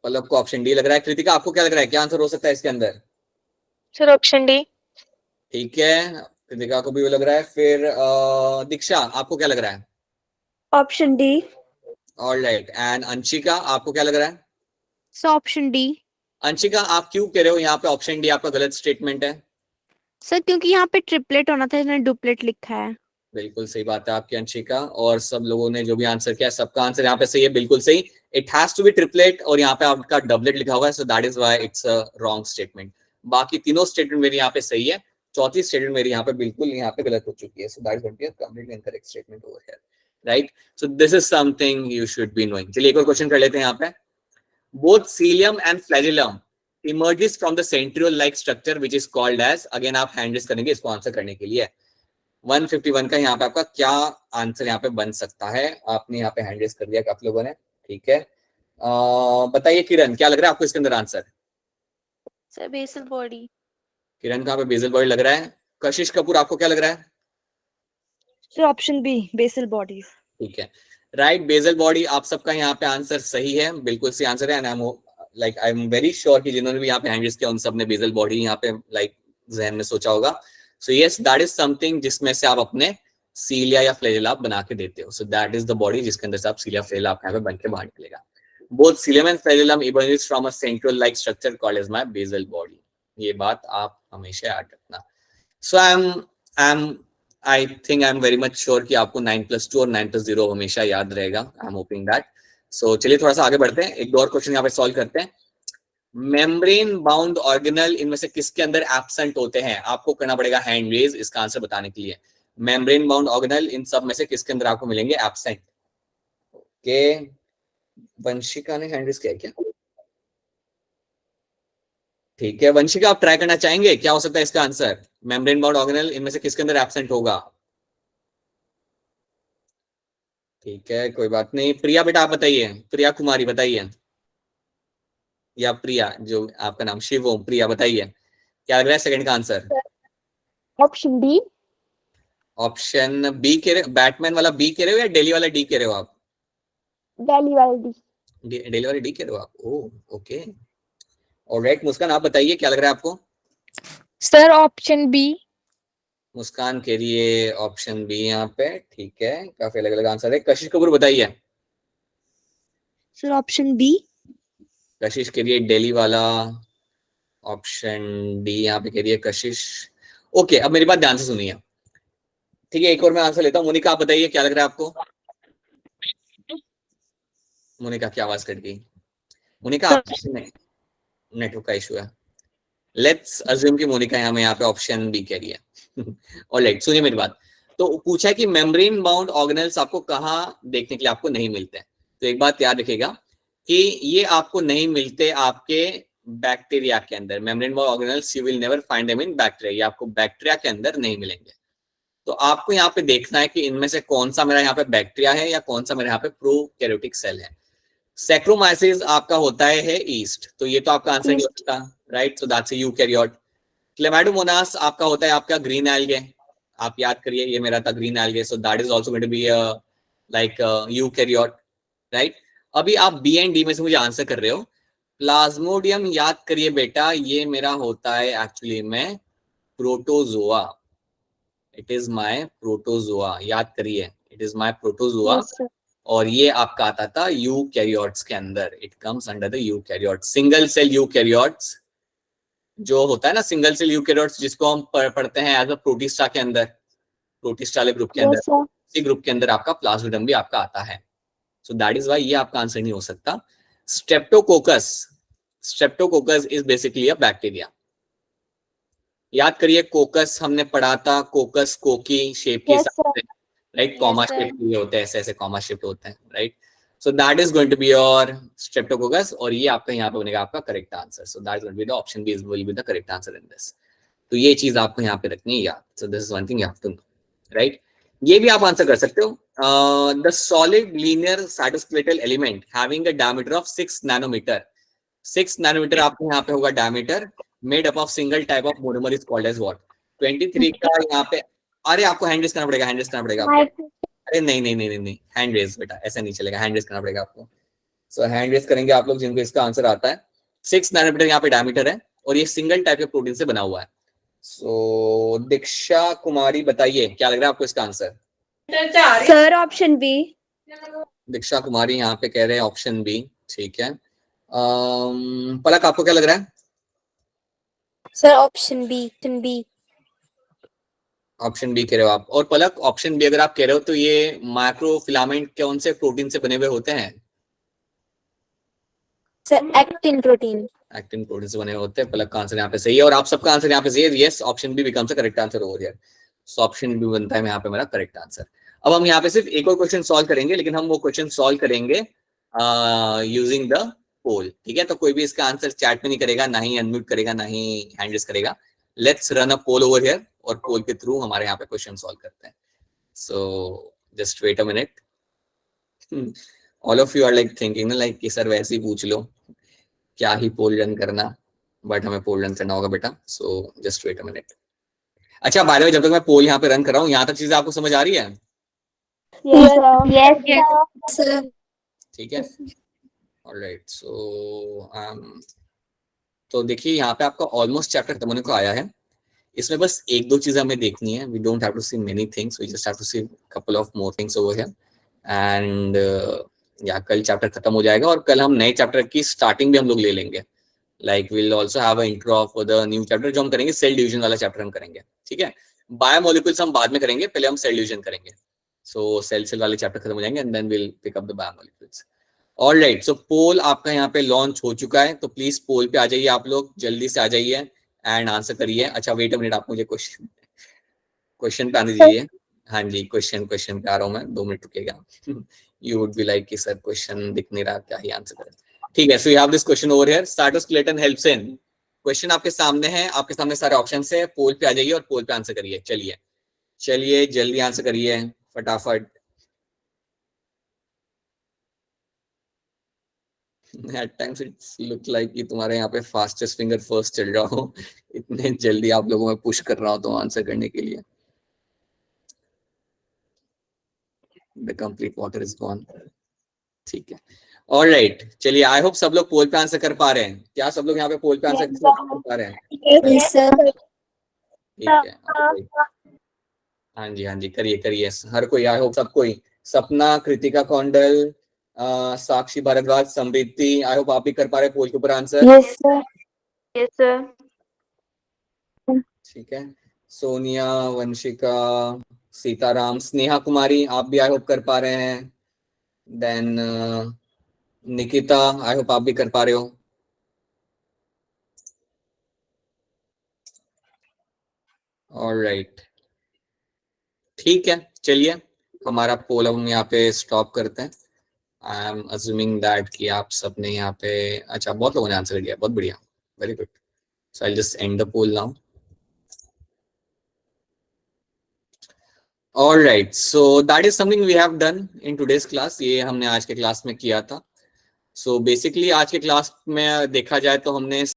Palak को ऑप्शन डी लग रहा है. कृतिका आपको क्या लग रहा है, क्या आंसर हो सकता है इसके अंदर? Sir option D. ठीक है, कृतिका को भी वो लग रहा है. फिर दीक्षा आपको क्या लग रहा है? Option D. Alright. And Anshika आपको क्या लग रहा है? Sir option D. अंशिका आप क्यों कह रहे हो यहाँ पे ऑप्शन डी आपका गलत स्टेटमेंट है? सर क्योंकि यहाँ पे ट्रिपलेट होना था, इसने डुप्लेट लिखा है. बिल्कुल सही बात है आपकी अंशिका. और सब लोगों ने जो भी आंसर किया, सबका आंसर यहाँ पे सही है, बिल्कुल सही. It has to be triplet, और यहाँ पे आपका डबलेट लिखा हुआ है, so that is why it's a wrong statement. बाकी तीनों स्टेटमेंट मेरी यहाँ पे सही है, चौथी स्टेटमेंट मेरी यहाँ पे बिल्कुल यहाँ पे गलत हो चुकी है. So that is going to be a completely incorrect statement over here, right. So this is something you should be knowing. चलिए एक और क्वेश्चन कर लेते हैं यहाँ पे. Both cilium and flagellum emerges from the centriole like structure which is called as, again आप hand raise करेंगे इसको आंसर करने के लिए. 151 का यहाँ पे आपका क्या आंसर यहाँ पे बन सकता है? आपने यहाँ पे हैंड रेज कर दिया काफी लोगों ने. ठीक है, बताइए किरण, क्या लग रहा है आपको इसके अंदर answer? Sir basal body. Kiran का पे बेसल बॉडी लग रहा है। कशिश कपूर, आपको क्या लग रहा है? Sir option B basal bodies. ठीक है, राइट, बेसल बॉडी। आप सबका यहाँ पे आंसर सही है, बिल्कुल सही आंसर है। And I am very sure कि जिन्होंने भी यहाँ पे हैंड रेज किया उन सब ने बेसल बॉडी यहाँ पे जहन में सोचा होगा। So yes, that is something जिसमें से आप अपने सीलिया या फ्लैजेला आप बना के देते हो। So that is the body जिसके अंदर से आप सीलिया फ्लैजेला आपके यहाँ पे बन के बाहर निकलेगा। Both cilium and flagellum emerges from a central like structure called as my basal body। ये बात आप हमेशा याद रखना। So I think I am very much sure कि आपको 9+2 और 9+0 हमेशा याद रहेगा। I am hoping that. सो चलिए थोड़ा सा आगे बढ़ते हैं, एक दो और क्वेश्चन यहाँ पे सॉल्व करते हैं। मेम्ब्रेन बाउंड ऑर्गेनल इनमें से किसके अंदर एब्सेंट होते हैं? आपको करना पड़ेगा हैंड रेज इसका आंसर बताने के लिए। मेम्ब्रेन बाउंड ऑर्गेनल इन सब में से किसके अंदर आपको मिलेंगे एब्सेंट? ओके, वंशिका ने हैंड रेज किया क्या? ठीक है वंशिका, आप ट्राई करना चाहेंगे, क्या हो सकता है इसका आंसर? मेम्ब्रेन बाउंड ऑर्गेनल इनमें से किसके अंदर एब्सेंट होगा? ठीक है कोई बात नहीं। प्रिया बेटा आप बताइए, प्रिया कुमारी बताइए, या प्रिया जो आपका नाम शिव ओम, प्रिया बताइए क्या लग रहा है सेकंड का answer? Option D. Option B कह रहे हो? बैटमैन वाला बी कह रहे हो या डेली वाला डी कह रहे हो आप? डेली वाली डी। डेली वाला डी कह रहे हो आप? Oh okay, alright. मुस्कान आप बताइए क्या लग रहा है आपको? Sir option B. मुस्कान कह रही है ऑप्शन बी यहाँ पे। ठीक है, काफी अलग अलग आंसर है। कशिश कपूर बताइए। Sir option B. कशिश कह रही है डेली वाला, ऑप्शन डी यहाँ पे कह रही है कशिश। ओके, अब मेरी बात ध्यान से सुनिए, ठीक है? एक और मैं आंसर लेता हूँ। मोनिका आप बताइए क्या लग रहा है आपको? मोनिका की आवाज कट गई। मोनिका आपके नेटवर्क का इशू है। लेट्स अज्यूम कि मोनिका यहाँ पे ऑप्शन बी कह रही है। ऑलराइट, सुनिए मेरी बात। तो पूछा है कि मेम्ब्रेन बाउंड ऑर्गेनल्स आपको कहाँ देखने के लिए आपको नहीं मिलते हैं। तो एक बात याद रखिएगा कि ये आपको नहीं मिलते आपके बैक्टीरिया के अंदर। Membrane bound organelles you will never find them in bacteria, ये आपको बैक्टीरिया के अंदर नहीं मिलेंगे। तो आपको यहाँ पे देखना है कि इनमें से कौन सा मेरा यहाँ पे बैक्टीरिया है या कौन सा मेरा यहाँ पे प्रोकैरियोटिक सेल है। सैक्रोमाइसिस आपका होता है ईस्ट, तो ये तो आपका आंसर नहीं हो सकता, right? So that's a eukaryote. Chlamydomonas आपका होता है आपका ग्रीन एल्गे, आप याद करिए ये मेरा था green algae, so that is also going to be like eukaryote, right? अभी आप बी एंड डी में से मुझे आंसर कर रहे हो। प्लाज्मोडियम याद करिए बेटा, ये मेरा होता है एक्चुअली में protozoa. It is my protozoa, याद करिए, इट इज माय प्रोटोजोआ। और ये आपका आता था यूकैरियोट्स के अंदर। It comes under the eukaryotes. Single cell eukaryotes जो होता है ना, सिंगल सेल यूकैरियोट्स जिसको हम पढ़ते हैं एज अ प्रोटिस्टा के अंदर, प्रोटिस्टा वाले ग्रुप के अंदर, इसी ग्रुप के अंदर आपका प्लाज्मोडियम भी आपका आता है। सो दैट इज व्हाई ये आपका आंसर नहीं हो सकता। Streptococcus, Streptococcus is basically a bacteria. याद करिए कोकस हमने पढ़ा था, कोकस कोकी शेप के हिसाब से, राइट? कॉमा शेप के होते हैं, ऐसे ऐसे कॉमा शेप होते हैं, right? So that is going to be your streptococcus, और ये आपका यहाँ पे बनेगा आपका correct answer. So that is going to be the option B will be the correct answer in this. तो ये चीज आपको यहाँ पे रखनी है याद। So this is one thing you have to know, right? ये भी आप आंसर कर सकते हो। The solid linear cytoskeletal element having a diameter of 6 nanometer. 6 nanometer आपको यहाँ पे होगा diameter, made up of single type of monomer is called as what? 23 का यहाँ पे, अरे आपको हैंड रेज करना पड़ेगा, हैंड रेज करना पड़ेगा आपको। अरे नहीं नहीं नहीं नहीं, हैंड रेज बेटा, ऐसा नहीं चलेगा, हैंड रेज करना पड़ेगा आपको। सो हैंड रेज करेंगे आप लोग जिनको इसका आंसर आता है। 6 नैनोमीटर यहाँ पे डायमीटर है, और ये सिंगल टाइप के प्रोटीन से बना हुआ है। सो दीक्षा कुमारी बताइए क्या लग रहा है आपको इसका answer? Sir option B. Diksha Kumari यहाँ पे कह रहे हैं ऑप्शन बी, ठीक है। पलक आपको क्या लग रहा है? Sir option B. Option B कह रहे हो आप, और पलक ऑप्शन बी अगर आप कह रहे हो तो ये माइक्रोफिलामेंट कौन से प्रोटीन से बने हुए होते हैं? Sir actin protein. Actin protein से बने हुए होते हैं। पलक का आंसर यहाँ पे सही है, और आप सबका आंसर यहाँ पे सही है। Yes, option B becomes the correct answer over here. So option B बनता है यहाँ पे मेरा करेक्ट आंसर। अब हम यहाँ पे सिर्फ एक और क्वेश्चन सॉल्व करेंगे, लेकिन हम वो क्वेश्चन सॉल्व करेंगे यूजिंग द पोल, ठीक है? तो कोई भी इसका आंसर चैट में नहीं करेगा, ना ही अनम्यूट करेगा, ना ही हैंड रेज करेगा। Let's run a poll over here, और पोल के थ्रू हमारे यहाँ पे क्वेश्चन सॉल्व करते हैं। So just wait a minute. All of you are like thinking ना लाइक कि सर वैसे ही पूछ लो, क्या ही पोल रन करना, बट हमें पोल रन करना होगा बेटा, so just wait a minute. अच्छा बाय द वे, जब तक मैं पोल यहाँ पे रन कर रहा हूँ, यहाँ तक चीजें आपको समझ आ रही है? Yes, sir. ठीक है, ऑलराइट। तो देखिए यहाँ पे आपका ऑलमोस्ट चैप्टर खत्म होने को आया है। इसमें बस एक दो चीजें हमें देखनी है, we don't have to see many things, we just have to see couple of more things over here and या कल चैप्टर खत्म हो जाएगा और कल हम नए चैप्टर की स्टार्टिंग भी हम लोग ले लेंगे। Like will also have a intro for the new chapter जो हम करेंगे, सेल डिवीजन वाला चैप्टर हम करेंगे, ठीक है। बायोमोलिक्यूल्स हम बाद में करेंगे, पहले हम सेल डिवीजन करेंगे। सो सेल वाले चैप्टर खत्म हो जाएंगे and then will pick up the biomolecules. Alright, so poll आपका यहाँ पे लॉन्च हो चुका है, तो प्लीज पोल पे आ जाइए, आप लोग जल्दी से आ जाइए एंड आंसर करिए। अच्छा वेट अ मिनट, आप मुझे क्वेश्चन पे आने दीजिए। हाँ जी, क्वेश्चन पे आ रहा हूँ मैं, 2 मिनट रुकेगा। यू वुड बी लाइक कि सर क्वेश्चन दिख नहीं रहा, क्या ही आंसर करें। ठीक है, so you have this question over here, cytoskeleton helps in. Question आपके सामने है, आपके सामने सारे ऑप्शंस है, पोल पे आ जाइए और पोल पे आंसर करिए। चलिए जल्दी आंसर करिए फटाफट। At times it's look like कि तुम्हारे यहाँ पे फास्टेस्ट फिंगर फर्स्ट चल रहा हो, इतने जल्दी आप लोगों में पुश कर रहा हो तो आंसर करने के लिए। The complete water is gone. ठीक है, ऑलराइट, चलिए आई होप सब लोग पोल पे आंसर कर पा रहे हैं। क्या सब लोग यहाँ पे पोल पे आंसर कर पा रहे हैं? Yes, sir. ठीक है, हाँ जी करिए हर कोई, आई होप सब कोई। सपना, कृतिका कौंडल, साक्षी भारद्वाज, समृद्धि, आई होप आप भी कर पा रहे हैं पोल के ऊपर answer. Yes, sir. Yes, sir. ठीक है, सोनिया, वंशिका, सीताराम, स्नेहा कुमारी, आप भी आई होप कर पा रहे हैं। देन निकिता, आई होप आप भी कर पा रहे हो। ऑलराइट, ठीक है, चलिए हमारा पोल हम यहाँ पे स्टॉप करते हैं। आई एम अज्यूमिंग दैट कि आप सबने यहाँ पे, अच्छा बहुत लोगों ने आंसर दिया, बहुत बढ़िया, very good. So I just end the poll now. Alright, so that is something we have done in today's class, ये हमने आज के क्लास में किया था। सो बेसिकली आज के क्लास में देखा जाए तो हमने